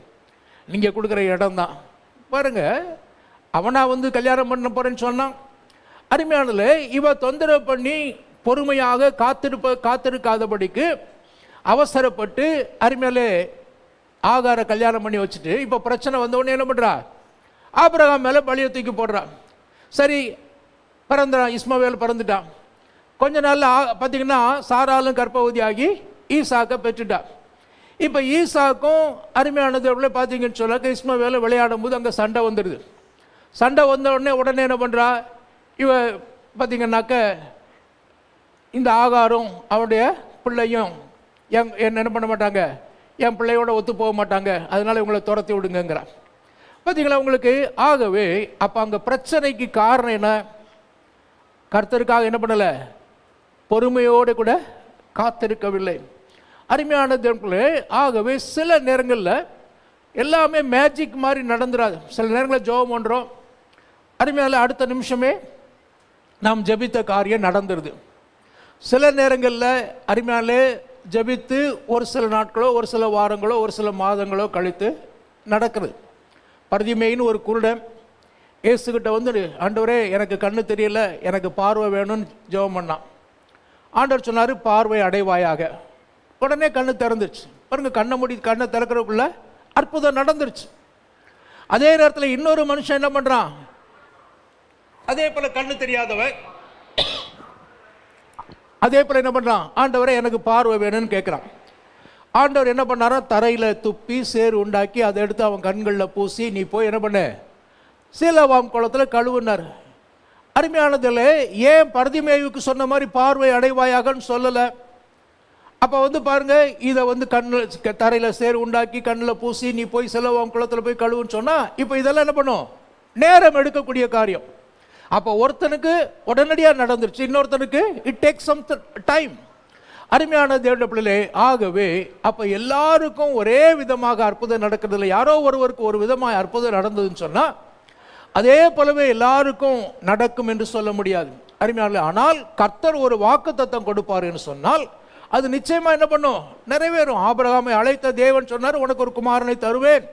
நீங்க கொடுக்குற இடம் தான். பாருங்க அவனா கல்யாணம் பண்ண போறேன்னு சொன்னான். அருமையானல இவ தொந்தரவு பண்ணி பொறுமையாக காத்திருக்காதபடிக்கு அவசரப்பட்டு அருமையாலே ஆகார கல்யாணம் பண்ணி வச்சுட்டு இப்ப பிரச்சனை வந்த உடனே என்ன பண்றா? ஆபிரகாம் மேல பழிய தூக்கி போடுறான். சரி பிறந்தான், இஸ்மவேல் பிறந்துட்டான். கொஞ்ச நாள்ல பார்த்தீங்கன்னா சாராலும் கர்ப்பவதி ஆகி ஈசாக்க பெற்றுட்டா. இப்போ ஈசாக்கும் அருமையானது பார்த்தீங்கன்னு சொன்னாக்க இஸ்மவேல் விளையாடும் போது அங்கே சண்டை வந்துடுது. சண்டை வந்த உடனே என்ன பண்ணுறா? இவ பார்த்தீங்கன்னாக்க இந்த ஆகாரும் அவனுடைய பிள்ளையும் என்ன பண்ண மாட்டாங்க, என் பிள்ளையோட ஒத்து போக மாட்டாங்க, அதனால இவங்களை துரத்தி விடுங்கிறான். பார்த்தீங்களா உங்களுக்கு? ஆகவே அப்போ அங்கே பிரச்சனைக்கு காரணம் என்ன? கர்த்தருக்காக என்ன பண்ணலை, பொறுமையோடு கூட காத்திருக்கவில்லை. அருமையானது. ஆகவே சில நேரங்களில் எல்லாமே மேஜிக் மாதிரி நடந்துடாது. சில நேரங்களில் ஜெபம் பண்ணுறோம், அருமையால் அடுத்த நிமிஷமே நாம் ஜெபித்த காரியம் நடந்துருது. சில நேரங்களில் அருமையாலே ஜெபித்து ஒரு சில நாட்களோ ஒரு சில வாரங்களோ ஒரு சில மாதங்களோ கழித்து நடக்கிறது. பர்திமேயின்னு ஒரு குருடன் இயேசுகிட்ட ஆண்டவரே எனக்கு கண்ணு தெரியல, எனக்கு பார்வை வேணும்னு ஜெபம் பண்ணான். ஆண்டவர் சொன்னார் பார்வை அடைவாயாக. உடனே கண்ணு திறந்துருச்சு. பாருங்க கண்ணை திறக்கிறதுக்குள்ள அற்புதம் நடந்துருச்சு. அதே நேரத்தில் இன்னொரு மனுஷன் என்ன பண்றான்? அதே போல கண்ணு தெரியாதவன் அதே போல என்ன பண்றான்? ஆண்டவரே எனக்கு பார்வை வேணும்னு கேட்கிறான். ஆண்டவர் என்ன பண்ணாரா? தரையில துப்பி சேறு உண்டாக்கி அதை எடுத்து அவன் கண்களில் பூசி நீ போய் என்ன பண்ண, சீலவாம் குளத்தில் கழுவுனார். அருமையானதில் ஏன் பர்திமேயுக்கு சொன்ன மாதிரி பார்வை அடைவாயாகன்னு சொல்லலை? அப்போ பாருங்க இதை கண்ணு தரையில் சேறு உண்டாக்கி கண்ணில் பூசி நீ போய் சீலவாம் குளத்தில் போய் கழுவுன்னு சொன்னா இப்போ இதெல்லாம் என்ன பண்ணும்? நேரம் எடுக்கக்கூடிய காரியம். அப்போ ஒருத்தனுக்கு உடனடியாக நடந்துருச்சு, இன்னொருத்தனுக்கு இட் டேக் சம் டைம். அருமையான தேவனுடைய பிள்ளைகளே, ஆகவே அப்போ எல்லாருக்கும் ஒரே விதமாக அற்புதம் நடக்கிறதில்ல. யாரோ ஒருவருக்கு ஒரு விதமாக அற்புதம் நடந்ததுன்னு சொன்னால் அதே போலவே எல்லாருக்கும் நடக்கும் என்று சொல்ல முடியாது. அருமையான, ஆனால் கர்த்தர் ஒரு வாக்குத்தத்தம் கொடுப்பார் என்று சொன்னால் அது நிச்சயமா என்ன பண்ணும்? நிறைவேறும். ஆபிரகாமை அழைத்த தேவன் சொன்னார் உனக்கு ஒரு குமாரனை தருவேன்.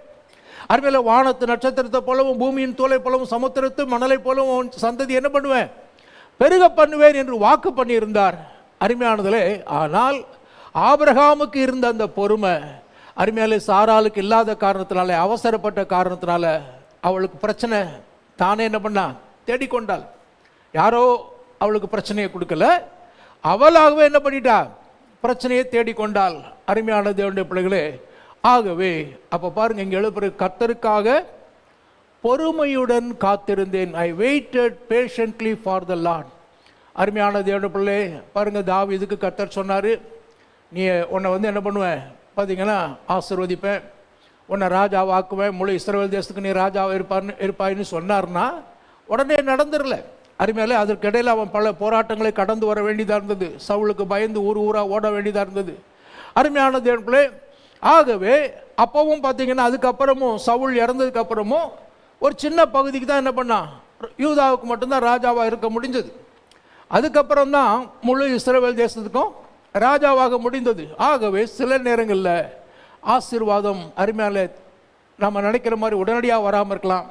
அருமையில வானத்து நட்சத்திரத்தை போலவும் பூமியின் தோலை போலவும் சமுத்திரத்து மணலை போலவும் சந்ததி என்ன பண்ணுவேன்? பெருக பண்ணுவேன் என்று வாக்கு பண்ணியிருந்தார். அருமையானதிலே, ஆனால் ஆபிரகாமுக்கு இருந்த அந்த பொறுமை அருமையாலே சாராளுக்கு இல்லாத காரணத்தினால, அவசரப்பட்ட காரணத்தினால அவளுக்கு பிரச்சனை தானே என்ன பண்ணா? தேடிக்கொண்டாள். யாரோ அவளுக்கு பிரச்சனையை கொடுக்கல, அவளாகவே என்ன பண்ணிட்டா? பிரச்சனையை தேடிக்கொண்டாள். அருமையான தேவனுடைய பிள்ளைகளே, ஆகவே அப்போ பாருங்க இங்கே எழுப்புற கர்த்தருக்காக பொறுமையுடன் காத்திருந்தேன். ஐ waited patiently for the Lord. அருமையான தேவனுடைய பிள்ளை பாருங்க, தாவீதுக்கு கர்த்தர் சொன்னார் நீ உன்னை என்ன பண்ணுவேன் பார்த்தீங்கன்னா ஆசீர்வதிப்பேன், உன்னை ராஜாவாக்குவேன், முழு இஸ்ரவேல் தேசத்துக்கு நீ ராஜாவாக இருப்பாயின்னு சொன்னார்னா உடனே நடந்துடல. அருமையாலே அதற்கு இடையில் அவன் பல போராட்டங்களை கடந்து வர வேண்டியதாக இருந்தது. சவுலுக்கு பயந்து ஊராக ஓட வேண்டியதாக இருந்தது. அருமையான தேவனுடைய பிள்ளை, ஆகவே அப்பவும் பார்த்தீங்கன்னா அதுக்கப்புறமும் சவுல் இறந்ததுக்கு அப்புறமும் ஒரு சின்ன பகுதிக்கு தான் என்ன பண்ணான்? யூதாவுக்கு மட்டும்தான் ராஜாவாக இருக்க முடிஞ்சது. அதுக்கப்புறம் தான் முழு இஸ்ரவேல் தேசத்துக்கும் ராஜாவாக முடிந்தது. ஆகவே சில நேரங்களில் ஆசீர்வாதம் அருமையால நம்ம நினைக்கிற மாதிரி உடனடியாக வராமல் இருக்கலாம்,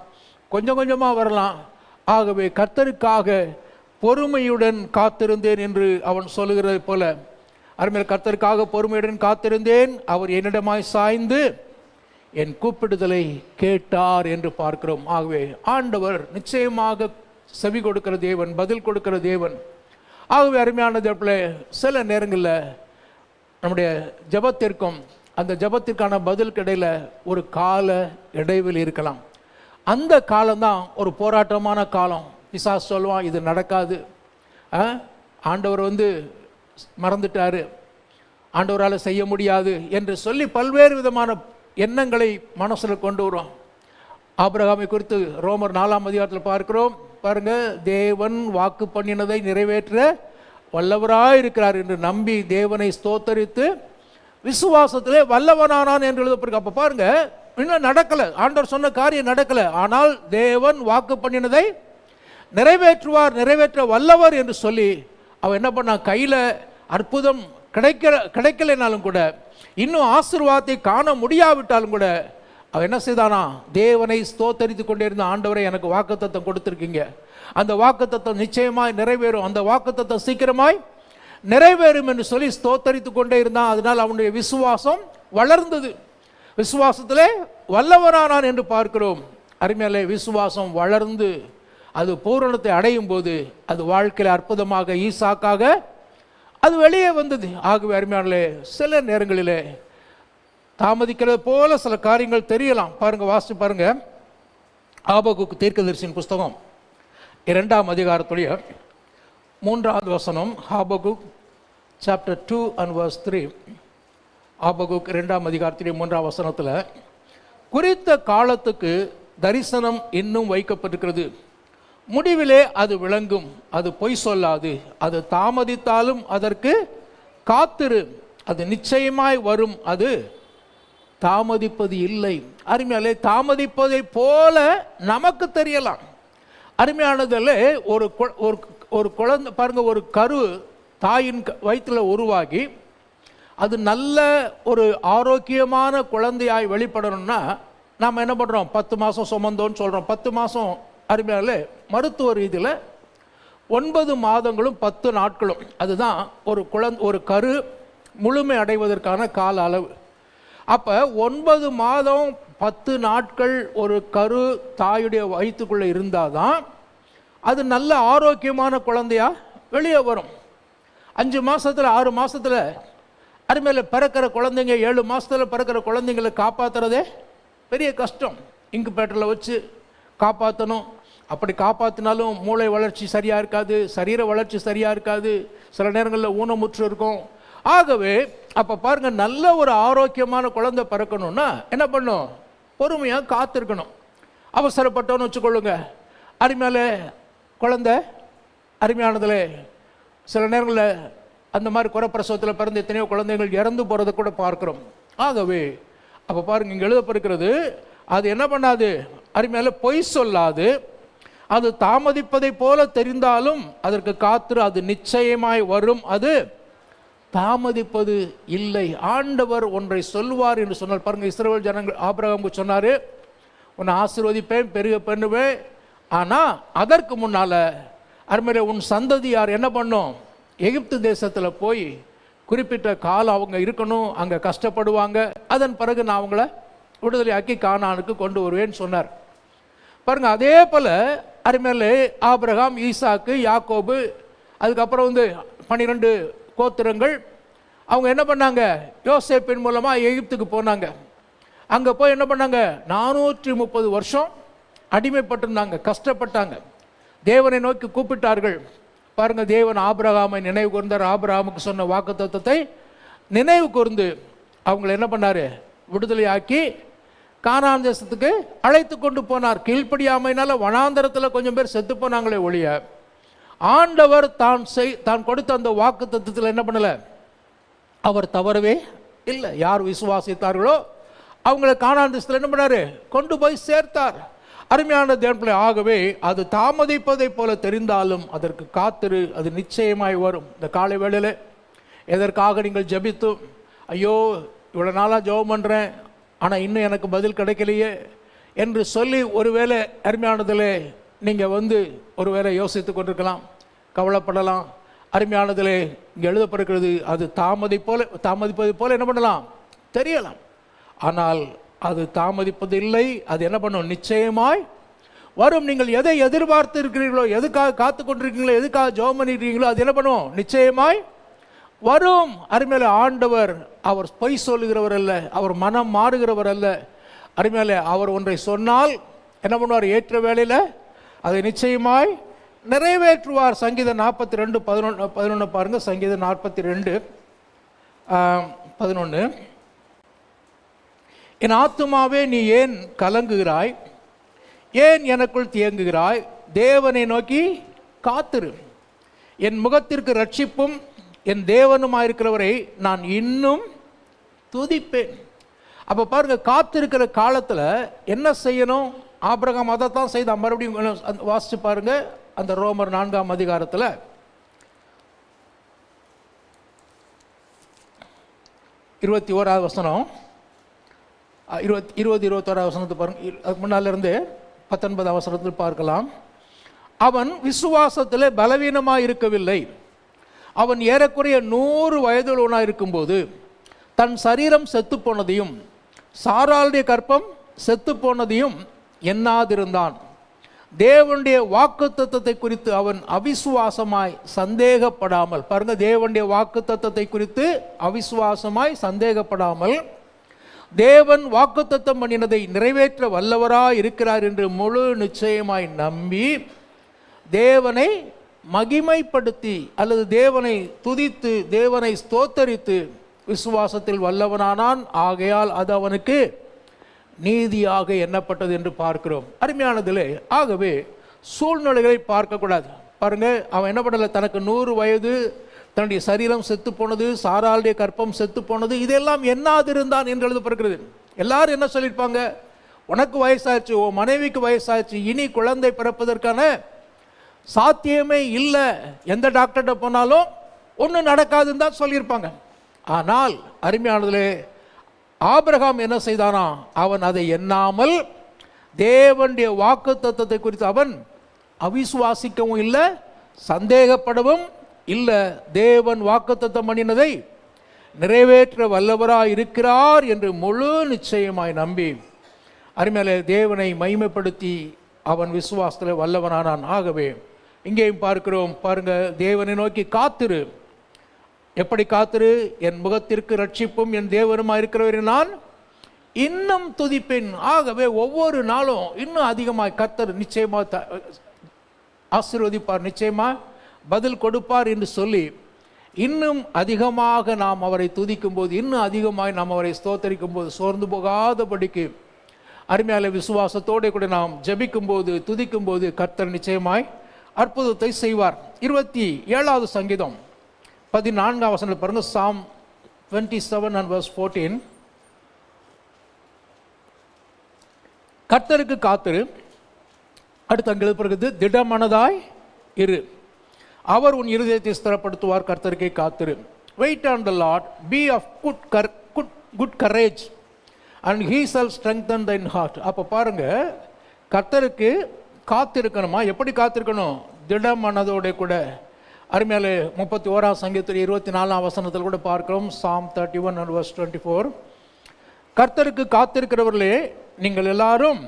கொஞ்சம் கொஞ்சமாக வரலாம். ஆகவே கர்த்தருக்காக பொறுமையுடன் காத்திருந்தேன் என்று அவன் சொல்லுகிறது போல அருமையில் கர்த்தருக்காக பொறுமையுடன் காத்திருந்தேன், அவர் என்னிடமாய் சாய்ந்து என் கூப்பிடுதலை கேட்டார் என்று பார்க்கிறோம். ஆகவே ஆண்டவர் நிச்சயமாக செவி கொடுக்கிற தேவன், பதில் கொடுக்கிற தேவன். ஆகவே அருமையான தேவனே, சில நேரங்களில் நம்முடைய ஜெபத்திற்கும் அந்த ஜெபத்திற்கான பதில் கிடையில ஒரு கால இடைவெளி இருக்கலாம். அந்த காலம்தான் ஒரு போராட்டமான காலம். பிசாசு சொல்லுவான் இது நடக்காது, ஆண்டவர் மறந்துட்டாரு, ஆண்டவரால் செய்ய முடியாது என்று சொல்லி பல்வேறு விதமான எண்ணங்களை மனசில் கொண்டு வரும். ஆபிரகாமை குறித்து ரோமர் 4ஆம் அதிகாரத்தில் பார்க்கிறோம். பாருங்க, தேவன் வாக்கு பண்ணினதை நிறைவேற்ற வல்லவராயிருக்கிறார் என்று நம்பி தேவனை ஸ்தோத்தரித்து விசுவாசத்திலே வல்லவனானான் என்று எழுதப்பட்டிருக்கு. அப்போ பாருங்க, இன்னும் நடக்கலை, ஆண்டவர் சொன்ன காரியம் நடக்கலை, ஆனால் தேவன் வாக்கு பண்ணினதை நிறைவேற்றுவார், நிறைவேற்ற வல்லவர் என்று சொல்லி அவன் என்ன பண்ணான், கையில் அற்புதம் கிடைக்கலைனாலும் கூட, இன்னும் ஆசீர்வாதத்தை காண முடியாவிட்டாலும் கூட அவன் என்ன செய்தானா, தேவனை ஸ்தோத்தரித்து கொண்டே இருந்த, ஆண்டவரை எனக்கு வாக்குத்தத்தம் கொடுத்துருக்கீங்க, அந்த வாக்குத்தத்தம் நிச்சயமாய் நிறைவேறும், அந்த வாக்குத்தத்தம் சீக்கிரமாய் நிறைவேறும் என்று சொல்லி ஸ்தோத்தரித்து கொண்டே இருந்தான். அதனால் அவனுடைய விசுவாசம் வளர்ந்தது, விசுவாசத்திலே வல்லவனானான் என்று பார்க்கிறோம். அருமையாலே, விசுவாசம் வளர்ந்து அது பூரணத்தை அடையும் போது அது வாழ்க்கையில் அற்புதமாக ஈசாக்காக அது வெளியே வந்தது. ஆகவே அருமையானே, சில நேரங்களிலே தாமதிக்கிறது போல சில காரியங்கள் தெரியலாம். பாருங்க, வாசித்து பாருங்க, ஆபகுக்கு தீர்க்கதரிசியின் புஸ்தகம் 2ஆம் அதிகாரத்துடைய 3வது வசனம். Habakkuk chapter 2 and verse 3. Habakkuk 2ஆம் அதிகாரத்துடைய 3ஆம் வசனத்தில், குறித்த காலத்துக்கு தரிசனம் இன்னும் வைக்கப்பட்டிருக்கிறது, முடிவிலே அது விளங்கும், அது பொய் சொல்லாது, அது தாமதித்தாலும் அதற்கு காத்திரு, அது நிச்சயமாய் வரும், அது தாமதிப்பது இல்லை. அருமையாலே, தாமதிப்பதை போல நமக்கு தெரியலாம். அருமையானதில் ஒரு குழந்தை பாருங்க, ஒரு கரு தாயின் வயிற்றில் உருவாகி அது நல்ல ஒரு ஆரோக்கியமான குழந்தையாய் வெளிப்படணும்னா நாம் என்ன பண்ணுறோம், 10 மாதம் சுமந்தோன்னு சொல்கிறோம். 10 மாதம் அருமையாலே மருத்துவ ரீதியில் 9 மாதங்களும் 10 நாட்களும், அதுதான் ஒரு கரு முழுமை அடைவதற்கான கால அளவு. அப்போ 9 மாதம் 10 நாட்கள் ஒரு கரு தாயுடைய வயிற்றுக்குள்ளே இருந்தால் தான் அது நல்ல ஆரோக்கியமான குழந்தையா வெளியே வரும். 5 மாதத்தில் 6 மாதத்தில் அருமையில் பிறக்கிற குழந்தைங்க, 7 மாதத்தில் பிறக்கிற குழந்தைங்களை காப்பாற்றுறதே பெரிய கஷ்டம். இன்குபேட்டரில் வச்சு காப்பாற்றணும். அப்படி காப்பாற்றினாலும் மூளை வளர்ச்சி சரியாக இருக்காது, சரீர வளர்ச்சி சரியாக இருக்காது, சில நேரங்களில் ஊனமுற்று இருக்கும். ஆகவே அப்போ பாருங்கள், நல்ல ஒரு ஆரோக்கியமான குழந்தை பிறக்கணும்னா என்ன பண்ணும், பொறுமையாக காத்திருக்கணும். அவசரப்பட்டோன்னு வச்சுக்கொள்ளுங்க, அருமையால குழந்தை அருமையானதில் சில நேரங்களில் அந்த மாதிரி குறைப்பிரசவத்தில் பிறந்த எத்தனையோ குழந்தைகள் இறந்து போகிறத கூட பார்க்குறோம். ஆகவே அப்போ பாருங்கள், இங்கே எழுதப்பட்டிருக்கிறது, அது என்ன பண்ணாது, அருமையால பொய் சொல்லாது, அது தாமதிப்பதை போல தெரிந்தாலும் அதற்கு காத்திரு, அது நிச்சயமாய் வரும், அது தாமதிப்பது இல்லை. ஆண்டவர் ஒன்றை சொல்வார் என்று சொன்னார். பாருங்கள், இஸ்ரவேல் ஜனங்கள் ஆபிரகாமுக்கு சொன்னார், உன்னை ஆசீர்வதிப்பேன், பெருக பண்ணுவேன், ஆனால் அதற்கு முன்னால் அருமையிலே உன் சந்ததியார் என்ன பண்ணும், எகிப்து தேசத்தில் போய் குறிப்பிட்ட காலம் அவங்க இருக்கணும், அங்கே கஷ்டப்படுவாங்க, அதன் பிறகு நான் அவங்கள விடுதலை ஆக்கி கானானுக்கு கொண்டு வருவேன்னு சொன்னார். பாருங்கள், அதே போல் அருமையிலே ஆபிரகாம், ஈசாக்கு, யாக்கோபு, அதுக்கப்புறம் 12 கோத்திரங்கள் அவங்க என்ன பண்ணாங்க, யோசேப்பின் மூலமாக எகிப்துக்கு போனாங்க. அங்கே போய் என்ன பண்ணாங்க, 430 வருஷம் அடிமைப்பட்டிருந்தாங்க, கஷ்டப்பட்டாங்க. தேவனை நோக்கி கூப்பிட்டார்கள். பாருங்கள், தேவன் ஆபிரகாமை நினைவு கூர்ந்தார். ஆபிரகாமுக்கு சொன்ன வாக்குத்தத்தத்தை நினைவு கூர்ந்து அவங்களை என்ன பண்ணார், விடுதலை ஆக்கி கானான் தேசத்துக்கு அழைத்து கொண்டு போனார். கீழ்ப்படியாமையினால வனாந்தரத்தில் கொஞ்சம் பேர் செத்து போனாங்களே ஒழிய, ஆண்டவர் தான் கொடுத்த அந்த வாக்குத்தத்தத்தில் என்ன பண்ணலை, அவர் தவறவே இல்லை. யார் விசுவாசித்தார்களோ அவங்களை கானான் தேசத்தில் என்ன பண்ணார், கொண்டு போய் சேர்த்தார். அருமையான தேவனே, ஆகவே அது தாமதிப்பதை போல தெரிந்தாலும் அதற்கு காத்திரு, அது நிச்சயமாய் வரும். இந்த காலை வேளையில் எதற்காக நீங்கள் ஜெபித்து, ஐயோ இவ்வளோ நாளாக ஜெபம் பண்ணுறேன் ஆனால் இன்னும் எனக்கு பதில் கிடைக்கலையே என்று சொல்லி ஒருவேளை அருமையானதில் நீங்கள் ஒருவேளை யோசித்து கொண்டிருக்கலாம், கவலைப்படலாம். அருமையானதில் இங்கே எழுதப்படுகிறது, அது தாமதிப்பது போல என்ன பண்ணலாம் தெரியலாம், ஆனால் அது தாமதிப்பது இல்லை, அது என்ன பண்ணும், நிச்சயமாய் வரும். நீங்கள் எதை எதிர்பார்த்து இருக்கிறீர்களோ, எதுக்காக காத்து கொண்டிருக்கீங்களோ, எதுக்காக ஜெபம் பண்ணிருக்கீங்களோ, அது என்ன பண்ணும், நிச்சயமாய் வரும். அருமையிலே, ஆண்டவர் அவர் பொய் சொல்லுகிறவர் அல்ல, அவர் மனம் மாறுகிறவர் அல்ல. அருமையிலே, அவர் ஒன்றை சொன்னால் என்ன பண்ணுவார், ஏற்ற வேளையில் அதை நிச்சயமாய் நிறைவேற்றுவார். சங்கீதம் 42:11 பாருங்க. சங்கீதம் 42:11, என் ஆத்துமாவே நீ ஏன் கலங்குகிறாய், ஏன் எனக்குள் தியங்குகிறாய், தேவனை நோக்கி காத்திரு, என் முகத்திற்கு ரட்சிப்பும் என் தேவனுமாயிருக்கிறவரை நான் இன்னும் துதிப்பேன். அப்போ பாருங்க, காத்திருக்கிற காலத்தில் என்ன செய்யணும்? ஆபிரகாம் அதை தான் செய்த. மறுபடியும் வாசிச்சு பாருங்க, அந்த ரோமர் 4ஆம் அதிகாரத்தில் 21வது வசனம், 21வது வசனத்தை பாருங்க. அதுக்கு முன்னாலிருந்து 19வது வசனத்தில் பார்க்கலாம். அவன் விசுவாசத்தில் பலவீனமாக இருக்கவில்லை. அவன் ஏறக்குறைய 100 வயதுள்ளவனாக இருக்கும்போது தன் சரீரம் செத்து போனதையும் சாராளுடைய கற்பம் செத்து போனதையும் எண்ணாதிருந்தான். தேவனுடைய வாக்குத்தத்தத்தை குறித்து அவன் அவிசுவாசமாய் சந்தேகப்படாமல், பாருங்க, தேவனுடைய வாக்குத்தத்தத்தை குறித்து அவிசுவாசமாய் சந்தேகப்படாமல் தேவன் வாக்குத்தத்தம் பண்ணினதை நிறைவேற்ற வல்லவராய் இருக்கிறார் என்று முழு நிச்சயமாய் நம்பி தேவனை மகிமைப்படுத்தி அல்லது தேவனை துதித்து தேவனை ஸ்தோத்தரித்து விசுவாசத்தில் வல்லவனானான். ஆகையால் அது அவனுக்கு நீதியாக எண்ணப்பட்டது என்று பார்க்கிறோம். அருமையானதிலே, ஆகவே சூழ்நிலைகளை பார்க்கக்கூடாது. பாருங்க, அவன் என்ன பண்ணல, தனக்கு 100 வயது, தன்னுடைய சரீரம் செத்து போனது, சாராளுடைய கற்பம் செத்து போனது, இதெல்லாம் எண்ணாதிருந்தான் என்று எழுதப்படுகிறது. எல்லாரும் என்ன சொல்லியிருப்பாங்க? உனக்கு வயசாச்சு, உன் மனைவிக்கு வயசாச்சு, இனி குழந்தை பிறப்பதற்கான சாத்தியமே இல்லை, எந்த டாக்டர்கிட்ட போனாலும் ஒன்றும் நடக்காதுன்னு தான் சொல்லியிருப்பாங்க. ஆனால் அருமையானதிலே, ஆபிரகாம் என்ன செய்தானா? அவன் அதை எண்ணாமல் தேவனுடைய வாக்குத்தத்தத்தை குறித்து அவன் அவிசுவாசிக்கவும் இல்லை, சந்தேகப்படவும் இல்லை. தேவன் வாக்குத்தத்தம் பண்ணினதை நிறைவேற்ற வல்லவராய் இருக்கிறார் என்று முழு நிச்சயமாய் நம்பி அருமையாலே தேவனை மகிமைப்படுத்தி அவன் விசுவாசத்தில் வல்லவனானான். ஆகவே இங்கேயும் பார்க்கிறோம், பாருங்க, தேவனை நோக்கி காத்திரு. எப்படி காத்திரு? என் முகத்திற்கு ரட்சிப்பும் என் தேவனுமா இருக்கிறவரை நான் இன்னும் துதிப்பேன். ஆகவே ஒவ்வொரு நாளும் இன்னும் அதிகமாக கர்த்தர் நிச்சயமாக ஆசீர்வதிப்பார், நிச்சயமாக பதில் கொடுப்பார் என்று சொல்லி இன்னும் அதிகமாக நாம் அவரை துதிக்கும் போது, இன்னும் அதிகமாக நாம் அவரை ஸ்தோத்தரிக்கும் போது சோர்ந்து போகாதபடிக்கு அருமையால விசுவாசத்தோடு கூட நாம் ஜெபிக்கும் போது துதிக்கும் போது கர்த்தர் நிச்சயமாய் அற்புதத்தை செய்வார். 27வது சங்கீதம் 14ஆம் வசனத்தில் பாருங்க. Psalm 27 and verse 14. கர்த்தருக்கு காத்திரு. அடுத்து அங்கே எழுதப்படுகிறது, திடமனதாய் இரு, அவர் உன் இருதயத்தை ஸ்திரப்படுத்துவார். கர்த்தருக்கே காத்திரு. Wait on the lord, be of good courage and he shall strengthen thine heart. அப்போ பாருங்க, கர்த்தருக்கு காத்திருக்கணுமா? எப்படி காத்திருக்கணும்? திட மனதோட கூட. அருமையாலே 31ஆம் சங்கீதத்தில் 24ஆம் வசனத்தில் கூட பார்க்கிறோம். Psalm 31 and verse 24. கர்த்தருக்கு காத்திருக்கிறவர்களே, நீங்கள் எல்லாரும்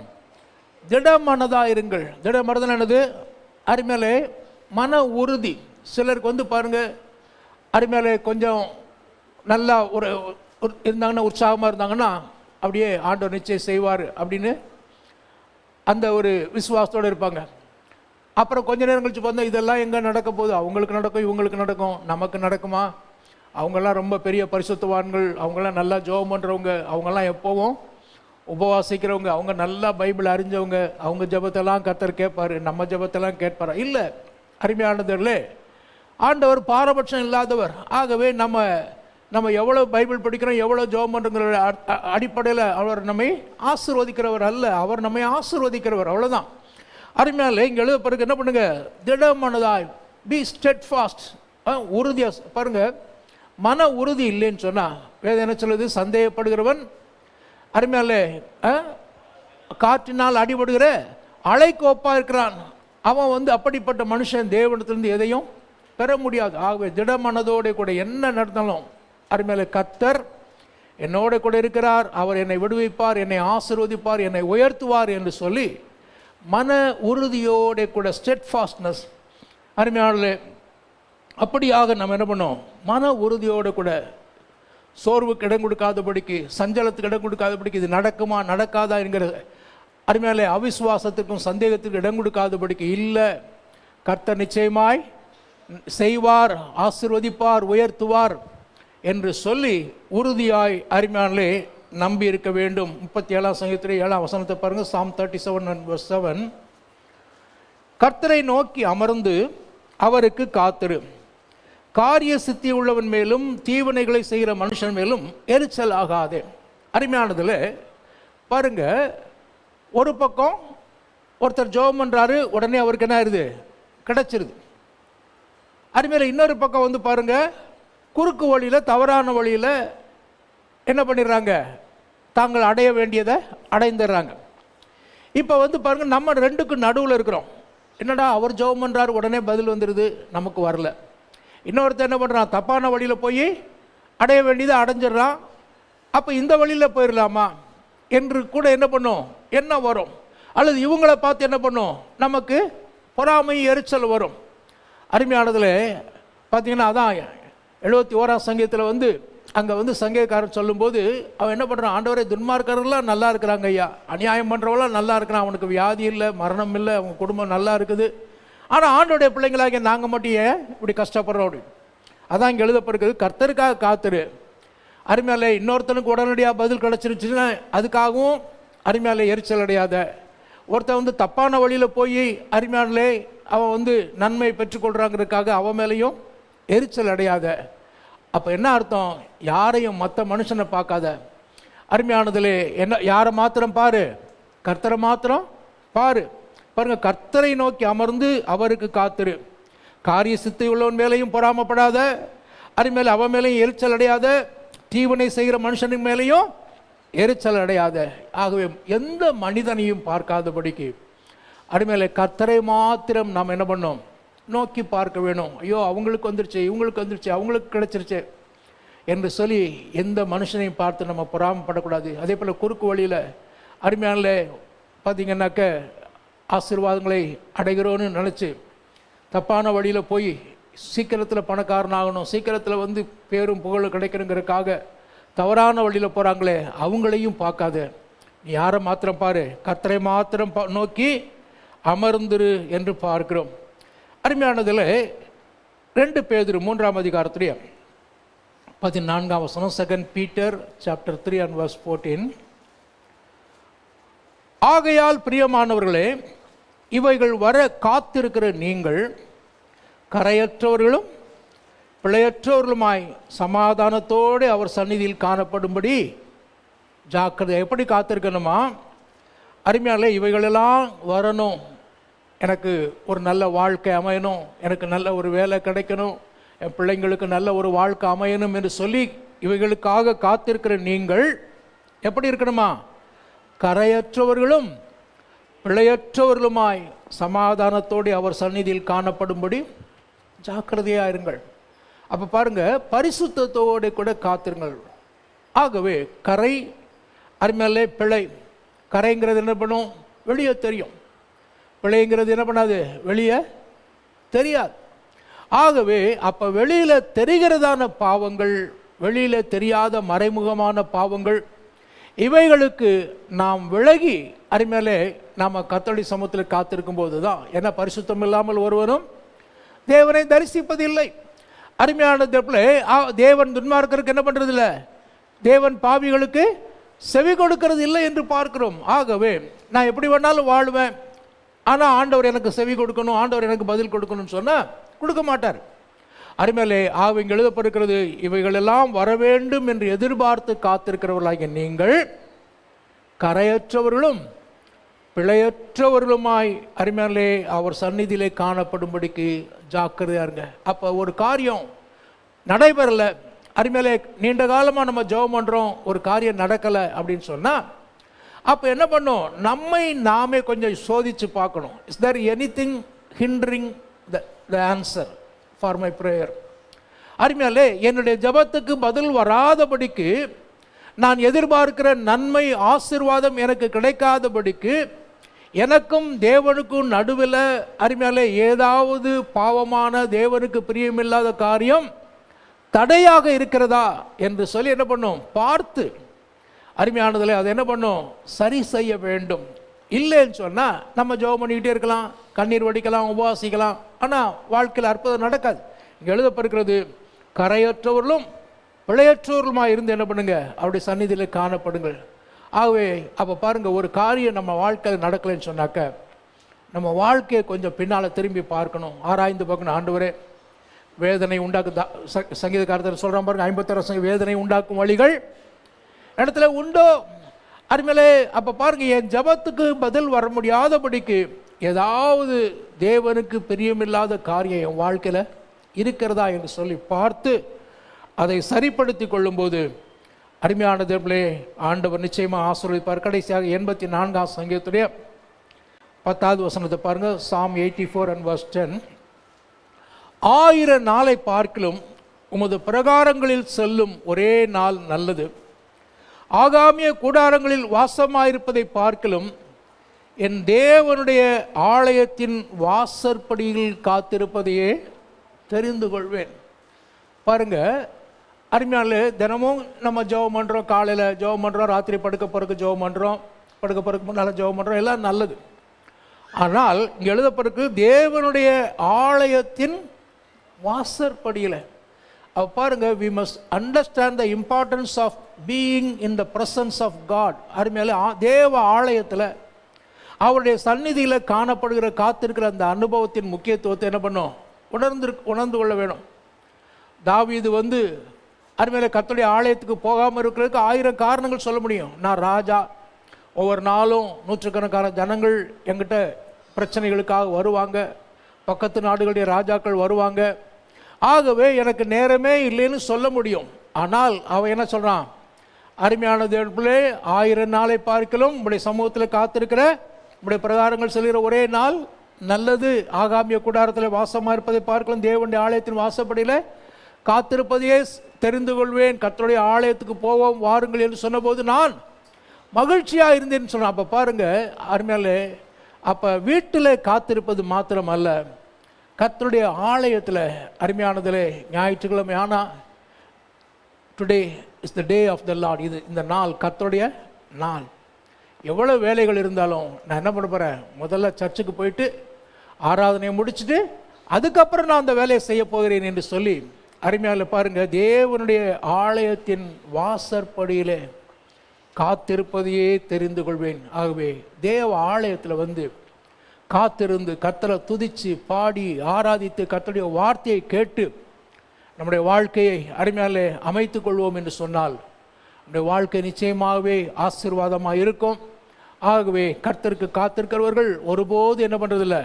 திடமனதாக இருங்கள். திடமனது என்னது? அருமையாலே மன உறுதி. சிலருக்கு பாருங்க, அருமையாலே கொஞ்சம் நல்லா ஒரு இருந்தாங்கன்னா, உற்சாகமாக இருந்தாங்கன்னா, அப்படியே ஆண்டவர் நிச்சயம் செய்வார் அப்படின்னு அந்த ஒரு விசுவாசத்தோடு இருப்பாங்க. அப்புறம் கொஞ்ச நேரம் கழிச்சு பார்த்தா இதெல்லாம் எங்கே நடக்க போகுது? அவங்களுக்கு நடக்கும், இவங்களுக்கு நடக்கும், நமக்கு நடக்குமா? அவங்கெல்லாம் ரொம்ப பெரிய பரிசுத்தவான்கள், அவங்கெல்லாம் நல்லா ஜெபம் பண்ணுறவங்க, அவங்கெல்லாம் எப்போவும் உபவாசிக்கிறவங்க, அவங்க நல்லா பைபிள் அறிஞ்சவங்க, அவங்க ஜெபத்தெல்லாம் கர்த்தர் கேட்பார், நம்ம ஜெபத்தெல்லாம் கேட்பார். இல்லை அருமையானவர்களே, ஆண்டவர் பாரபட்சம் இல்லாதவர். ஆகவே நம்ம எவ்வளோ பைபிள் படிக்கிறோம், எவ்வளோ ஜெபம் பண்ணுறங்கிற அடிப்படையில் அவர் நம்மை ஆசீர்வதிக்கிறவர் அல்ல, அவர் நம்மை ஆசீர்வதிக்கிறவர், அவ்வளோதான். அருமையால் இங்கே எழுத பிறகு என்ன பண்ணுங்க? திடமனதாய், பி ஸ்டெட்ஃபாஸ்ட், உறுதியாக பாருங்க. மன உறுதி இல்லைன்னு சொன்னால் வேதம் என்ன சொல்லுது? சந்தேகப்படுகிறவன் அருமையாலே காற்றினால் அடிபடுகிற அலைக்கோப்பாக இருக்கிறான். அவன் அப்படிப்பட்ட மனுஷன் தேவனிடத்திலிருந்து எதையும் பெற முடியாது. ஆகவே திடமனதோடு கூட என்ன நடந்தாலும் அருமையாலே கர்த்தர் என்னோட கூட இருக்கிறார், அவர் என்னை விடுவிப்பார், என்னை ஆசீர்வதிப்பார், என்னை உயர்த்துவார் என்று சொல்லி மன உறுதியோட கூட ஸ்டெட்ஃபாஸ்ட்னஸ். அருமையானே, அப்படியாக நம்ம என்ன பண்ணோம்? மன உறுதியோடு கூட சோர்வுக்கு இடம் கொடுக்காதபடிக்கு, சஞ்சலத்துக்கு இடம் கொடுக்காதபடிக்கு, இது நடக்குமா நடக்காதா என்கிற அருமையாலே அவிசுவாசத்திற்கும் சந்தேகத்திற்கும் இடம் கொடுக்காதபடிக்கு, இல்லை கர்த்தர் நிச்சயமாய் செய்வார், ஆசீர்வதிப்பார், உயர்த்துவார் என்று சொல்லி உறுதியாய் அருமையானே நம்பி இருக்க வேண்டும். 37ஆம் சங்கீதத்தில் 7ஆம் வசனத்தை பாருங்கள். Psalm 37 and verse 7. கர்த்தரை நோக்கி அமர்ந்து அவருக்கு காத்திரு. காரிய சித்தி உள்ளவன் மேலும் தீவினைகளை செய்கிற மனுஷன் மேலும் எரிச்சல் ஆகாதே. அருமையானதில் பாருங்க, ஒரு பக்கம் ஒருத்தர் ஜெபம் பண்ணுறாரு, உடனே அவருக்கு என்ன ஆயிருது? கிடைச்சிருது. அருமையில் இன்னொரு பக்கம் வந்து பாருங்க, குறுக்கு வழியில் தவறான வழியில் என்ன பண்ணிடுறாங்க? தாங்கள் அடைய வேண்டியதை அடைந்துடுறாங்க. இப்போ வந்து பாருங்கள், நம்ம ரெண்டுக்கு நடுவில் இருக்கிறோம். என்னடா அவர் ஜெபம் பண்ணுறாரு, உடனே பதில் வந்துடுது, நமக்கு வரல. இன்னொருத்தர் என்ன பண்ணுறான்? தப்பான வழியில் போய் அடைய வேண்டியதை அடைஞ்சிடறான். அப்போ இந்த வழியில் போயிடலாமா என்று கூட என்ன பண்ணும்? என்ன வரும்? அல்லது இவங்களை பார்த்து என்ன பண்ணும்? நமக்கு பொறாமை, எரிச்சல் வரும். அருமையானதில் பார்த்தீங்கன்னா, அதான் 71ஆம் சங்கீதத்தில் வந்து அங்கே வந்து சங்கீதக்காரன் சொல்லும்போது அவன் என்ன பண்ணுறான்? ஆண்டவரே, துன்மார்க்கரெல்லாம் நல்லா இருக்கிறாங்க ஐயா, அநியாயம் பண்ணுறவெல்லாம் நல்லா இருக்கிறான், அவனுக்கு வியாதி இல்லை, மரணம் இல்லை, அவங்க குடும்பம் நல்லா இருக்குது. ஆனால் ஆண்டோடைய பிள்ளைங்களாக நாங்கள் மட்டும் ஏன் இப்படி கஷ்டப்படுறோம் அப்படின்னு. அதான் இங்கே எழுதப்படுகிறது, கர்த்தருக்காக காத்துரு. அருமையாலே இன்னொருத்தனுக்கு உடனடியாக பதில் கிடச்சிருச்சுன்னா அதுக்காகவும் அருமையாலே எரிச்சல் அடையாத. ஒருத்தன் வந்து தப்பான வழியில் போய் அருமையாலே அவன் வந்து நன்மை பெற்றுக்கொள்கிறாங்கிறதுக்காக அவன் மேலேயும் எரிச்சல் அடையாத. அப்போ என்ன அர்த்தம்? யாரையும் மற்ற மனுஷனை பார்க்காத. அருமையானதிலே என்ன, யாரை மாத்திரம் பாரு? கர்த்தரை மாத்திரம் பாரு. பாருங்க, கர்த்தரை நோக்கி அமர்ந்து அவருக்கு காத்திரு. காரிய சித்தை உள்ளவன் மேலேயும் பொறாமப்படாத, அருமையில அவன் மேலேயும் எரிச்சல் அடையாத, தீவனை செய்கிற மனுஷனுக்கு மேலேயும் எரிச்சல் அடையாத. ஆகவே எந்த மனிதனையும் பார்க்காதபடிக்கு அருமையில கர்த்தரை மாத்திரம் நாம் என்ன பண்ணோம்? நோக்கி பார்க்க வேணும். ஐயோ, அவங்களுக்கு வந்துருச்சு, இவங்களுக்கு வந்துருச்சு, அவங்களுக்கு கிடைச்சிருச்சு என்று சொல்லி எந்த மனுஷனையும் பார்த்து நம்ம பொறாமப்படக்கூடாது. அதே போல் குறுக்கு வழியில் அருமையான பார்த்திங்கன்னாக்க ஆசீர்வாதங்களை அடைகிறோன்னு நினச்சி தப்பான வழியில் போய் சீக்கிரத்தில் பணக்காரனாகணும், சீக்கிரத்தில் வந்து பேரும் புகழும் கிடைக்கணுங்கிறதுக்காக தவறான வழியில் போகிறாங்களே, அவங்களையும் பார்க்காத. நீ யாரை மாத்திரம் பாரு? கர்த்தரை மாத்திரம் நோக்கி அமர்ந்துரு என்று பார்க்கிறோம். அருமையானதில் 2 பேதுரு 3ஆம் அதிகாரத்திலே 14ஆம் வசனம், 2 பீட்டர் சாப்டர் 3 and verse 14. ஆகையால் பிரியமானவர்களே, இவைகள் வர காத்திருக்கிற நீங்கள் கரையற்றவர்களும் பிழையற்றவர்களுமாய் சமாதானத்தோடு அவர் சந்நிதியில் காணப்படும்படி ஜாக்கிரதை. எப்படி காத்திருக்கணுமா? அருமையாலே இவைகளெல்லாம் வரணும். எனக்கு ஒரு நல்ல வாழ்க்கை அமையணும், எனக்கு நல்ல ஒரு வேலை கிடைக்கணும், என் பிள்ளைங்களுக்கு நல்ல ஒரு வாழ்க்கை அமையணும் என்று சொல்லி இவைகளுக்காக காத்திருக்கிற நீங்கள் எப்படி இருக்கணுமா? கரையற்றவர்களும் பிழையற்றவர்களுமாய் சமாதானத்தோடு அவர் சந்நிதியில் காணப்படும்படி ஜாக்கிரதையாக இருங்கள். அப்போ பாருங்கள், பரிசுத்தத்தோடு கூட காத்திருங்கள். ஆகவே கரை, அருமையாலே பிழை. கரைங்கிறது என்ன பண்ணும்? வெளியே தெரியும். பிழைங்கிறது என்ன பண்ணாது? வெளியே தெரியாது. ஆகவே அப்போ வெளியில் தெரிகிறதான பாவங்கள், வெளியில் தெரியாத மறைமுகமான பாவங்கள், இவைகளுக்கு நாம் விலகி அருமையாலே நாம் கர்த்தருடைய சமூகத்தில் காத்திருக்கும் போது தான், ஏன்னா பரிசுத்தம் இல்லாமல் ஒருவரும் தேவனை தரிசிப்பதில்லை. அருமையான தேவன் துன்மார்க்கருக்கு என்ன பண்ணுறது இல்லை, தேவன் பாவிகளுக்கு செவி கொடுக்கறது இல்லை என்று பார்க்கிறோம். ஆகவே நான் எப்படி வேணாலும் வாழ்வேன், ஆனால் ஆண்டவர் எனக்கு செவி கொடுக்கணும், ஆண்டவர் எனக்கு பதில் கொடுக்கணும்னு சொன்னால் கொடுக்க மாட்டார். அருமையிலே இங்கே எழுதப்படுகிறது, இவைகளெல்லாம் வர வேண்டும் என்று எதிர்பார்த்து காத்திருக்கிறவர்களாகிய நீங்கள் கரையற்றவர்களும் பிழையற்றவர்களுமாய் அருமையிலே அவர் சந்நிதியிலே காணப்படும்படிக்கு ஜாக்கிரதையாக இருங்க. அப்போ ஒரு காரியம் நடைபெறலை, அருமையிலே நீண்ட காலமாக நம்ம ஜெபம் பண்ணுறோம், ஒரு காரியம் நடக்கலை அப்படின்னு சொன்னால் அப்போ என்ன பண்ணோம்? நம்மை நாமே கொஞ்சம் சோதித்து பார்க்கணும். Is there anything hindering the answer for my prayer? அருமையாலே என்னுடைய ஜெபத்துக்கு பதில் வராதபடிக்கு, நான் எதிர்பார்க்கிற நன்மை ஆசீர்வாதம் எனக்கு கிடைக்காதபடிக்கு, எனக்கும் தேவனுக்கும் நடுவில் அருமையாலே ஏதாவது பாவமான தேவனுக்கு பிரியமில்லாத காரியம் தடையாக இருக்கிறதா என்று சொல்லி என்ன பண்ணும்? பார்த்து அருமையானதில் அதை என்ன பண்ணும்? சரி செய்ய வேண்டும். இல்லைன்னு சொன்னால் நம்ம ஜெபம் பண்ணிக்கிட்டே இருக்கலாம், கண்ணீர் வடிக்கலாம், உபவாசிக்கலாம், ஆனால் வாழ்க்கையில் அற்புதம் நடக்காது. இங்கே எழுதப்படுகிறது, கரையற்றவர்களும் பிழையற்றவர்களுமாக இருந்து என்ன பண்ணுங்க? அவருடைய சந்நிதியில் காணப்படுங்கள். ஆகவே அப்போ பாருங்கள், ஒரு காரியம் நம்ம வாழ்க்கையில் நடக்கலைன்னு சொன்னாக்க நம்ம வாழ்க்கையை கொஞ்சம் பின்னால் திரும்பி பார்க்கணும், ஆராய்ந்து பார்க்கணும். ஆண்டவரே, வேதனை உண்டாக்கு சங்கீதக்காரர் சொல்கிறான் பாருங்க, 56 வேதனை உண்டாக்கும் வழிகள் இடத்துல உண்டோ அருமையிலே. அப்போ பாருங்க, என் ஜபத்துக்கு பதில் வர முடியாதபடிக்கு ஏதாவது தேவனுக்கு பிரியமில்லாத காரியம் என் வாழ்க்கையில் இருக்கிறதா என்று சொல்லி பார்த்து அதை சரிப்படுத்தி கொள்ளும்போது அருமையான தேவர்களே, ஆண்டவர் நிச்சயமாக ஆசீர்வதிப்பார். கடைசியாக 84ஆம் சங்கீதத்துடைய 10வது வசனத்தை பாருங்கள். Psalm 84 and verse 10. 1000 நாளை பார்க்கிலும் உமது பிரகாரங்களில் செல்லும் ஒரே நாள் நல்லது. ஆகாமிய கூடாரங்களில் வாசமாயிருப்பதை பார்க்கிலும் என் தேவனுடைய ஆலயத்தின் வாசற்படியில் காத்திருப்பதையே தெரிந்து கொள்வேன். பாருங்க அருமையானே, தினமும் நம்ம ஜெபம் பண்ணுறோம், காலையில் ஜெபம் பண்ணுறோம், ராத்திரி படுக்க பிறகு ஜெபம் பண்ணுறோம், படுக்க பிறகு முன்னால் ஜெபம் பண்ணுறோம், எல்லாம் நல்லது. ஆனால் இங்கே எழுதப்பட்டிருக்கு தேவனுடைய ஆலயத்தின் வாசற்படியில். அப்போ பாருங்க, we must understand the importance of being in the presence of God. அருமையாலே, தேவ ஆலயத்தில் அவருடைய சந்நிதியில் காணப்படுகிற காத்திருக்கிற அந்த அனுபவத்தின் முக்கியத்துவத்தை என்ன பண்ணும், உணர்ந்து கொள்ள வேணும். தாவீது அருமையிலே கர்த்தருடைய ஆலயத்துக்கு போகாமல் இருக்கிறதுக்கு 1000 காரணங்கள் சொல்ல முடியும். நான் ராஜா, ஒவ்வொரு நாளும் நூற்றுக்கணக்கான ஜனங்கள் எங்கிட்ட பிரச்சனைகளுக்காக வருவாங்க, பக்கத்து நாடுகளுடைய ராஜாக்கள் வருவாங்க, ஆகவே எனக்கு நேரமே இல்லைன்னு சொல்ல முடியும். ஆனால் அவன் என்ன சொல்கிறான், அருமையான தேவர்களே, 1000 நாளை பார்க்கலும் உடைய சமூகத்தில் காத்திருக்கிற உடைய பிரகாரங்கள் செல்கிற ஒரே நாள் நல்லது. ஆகாமிய கூடாரத்தில் வாசமாக இருப்பதை பார்க்கலாம் தேவனுடைய ஆலயத்தின் வாசப்படியில் காத்திருப்பதையே தெரிந்து கொள்வேன். கர்த்தருடைய ஆலயத்துக்கு போவோம் வாருங்கள் என்று சொன்னபோது நான் மகிழ்ச்சியாக இருந்தேன்னு சொன்னேன். அப்போ பாருங்கள் அருமையாலே, அப்போ வீட்டில் காத்திருப்பது மாத்திரம் அல்ல, கர்த்தருடைய ஆலயத்தில் அருமையானதில் ஞாயிற்றுக்கிழமை ஆனால் today is the day of the lord, இது இந்த நாள் கர்த்தருடைய நாள். எவ்வளோ வேலைகள் இருந்தாலும் நான் என்ன பண்ண போகிறேன், முதல்ல சர்ச்சுக்கு போயிட்டு ஆராதனையை முடிச்சுட்டு அதுக்கப்புறம் நான் அந்த வேலையை செய்ய போகிறேன் என்று சொல்லி அருமையால பாருங்கள், தேவனுடைய ஆலயத்தின் வாசற்படியிலே காத்திருப்பதையே தெரிந்து கொள்வேன். ஆகவே தேவ ஆலயத்தில் காத்திருந்து கர்த்தரை துதித்து பாடி ஆராதித்து கர்த்தருடைய வார்த்தையை கேட்டு நம்முடைய வாழ்க்கையை அருமையாலே அமைத்து கொள்வோம் என்று சொன்னால் நம்முடைய வாழ்க்கை நிச்சயமாகவே ஆசீர்வாதமாக இருக்கும். ஆகவே கர்த்தருக்கு காத்திருக்கிறவர்கள் ஒருபோது என்ன பண்ணுறதில்லை,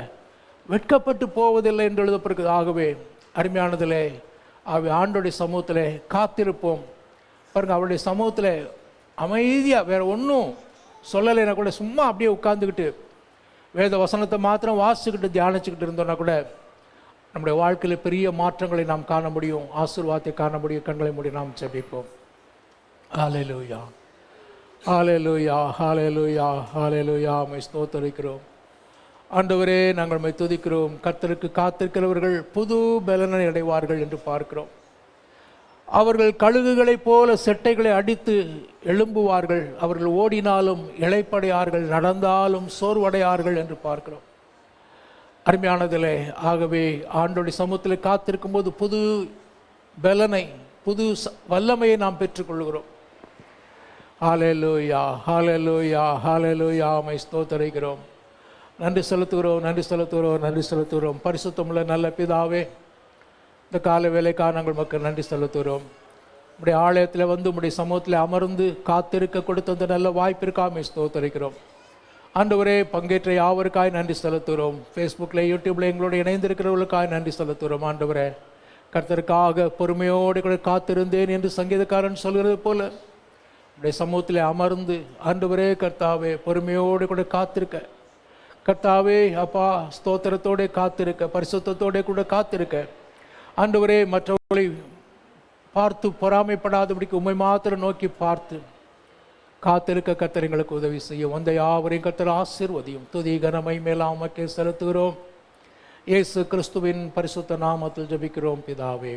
வெட்கப்பட்டு போவதில்லை என்று எழுதப்பட்டிருக்குது. ஆகவே அருமையானதிலே ஆண்டோடைய சமூகத்தில் காத்திருப்போம். பாருங்கள், அவருடைய சமூகத்தில் அமைதியாக வேறு ஒன்றும் சொல்லலைன்னா கூட சும்மா அப்படியே உட்காந்துக்கிட்டு வேத வசனத்தை மாத்திரம் வாசிச்சுக்கிட்டு தியானிச்சுக்கிட்டு இருந்தோன்னா கூட நம்முடைய வாழ்க்கையில் பெரிய மாற்றங்களை நாம் காண முடியும், ஆசீர்வாதத்தை காண முடியும். கண்களை மூடி நாம் ஜெபிப்போம். ஹல்லேலூயா, ஹல்லேலூயா, ஹல்லேலூயா, ஹல்லேலூயா. உம்மை ஸ்தோத்திரிக்கிறோம் ஆண்டவரே, நாங்கள் உம்மை துதிக்கிறோம். கர்த்தருக்கு காத்திருக்கிறவர்கள் புது பலனை அடைவார்கள் என்று பார்க்கிறோம். அவர்கள் கழுகுகளைப் போல செட்டைகளை அடித்து எழும்புவார்கள், அவர்கள் ஓடினாலும் இளைப்படையார்கள், நடந்தாலும் சோர்வடையார்கள் என்று பார்க்கிறோம். அருமையானதிலே, ஆகவே ஆண்டோடைய சமூகத்தில் காத்திருக்கும் போது புது பலனை, புது வல்லமையை நாம் பெற்றுக்கொள்கிறோம். ஹல்லேலூயா, ஹல்லேலூயா, ஹல்லேலூயா. உம்மை ஸ்தோத்திரிக்கிறோம், நன்றி செலுத்துகிறோம், நன்றி செலுத்துகிறோம், நன்றி செலுத்துகிறோம். பரிசுத்தமுள்ள நல்ல பிதாவே, இந்த கால வேலைக்காக நாங்கள் மக்கள் நன்றி செலுத்துகிறோம். உடைய ஆலயத்தில் உடைய சமூகத்தில் அமர்ந்து காத்திருக்க கொடுத்த அந்த நல்ல வாய்ப்பிற்காக ஸ்தோத்திரிக்கிறோம். ஆண்டவரே, பங்கேற்ற யாவருக்காய் நன்றி செலுத்துகிறோம். ஃபேஸ்புக்கில் யூடியூப்பில் எங்களோட இணைந்திருக்கிறவர்களுக்காக நன்றி செலுத்துகிறோம். ஆண்டவரே, கர்த்தருக்காக பொறுமையோடு கூட காத்திருந்தேன் என்று சங்கீதக்காரன் சொல்கிறது போல உடைய சமூகத்தில் அமர்ந்து ஆண்டவரே கர்த்தாவே பொறுமையோடு கூட காத்திருக்க, கர்த்தாவே அப்பா ஸ்தோத்திரத்தோடு காத்திருக்க, பரிசுத்தத்தோடு கூட காத்திருக்க, ஆண்டவரே மற்றவர்களை பார்த்து பொறாமைப்படாதபடிக்கு உம்மை மாத்திரம் நோக்கி பார்த்து காத்திருக்க கர்த்தர் எங்களுக்கு உதவி செய்யும். வந்த யாவரையும் கர்த்தர் ஆசீர்வதியும். துதி கனமை மேலாம் உமக்கே செலுத்துகிறோம். இயேசு கிறிஸ்துவின் பரிசுத்த நாமத்தில் ஜெபிக்கிறோம் பிதாவே.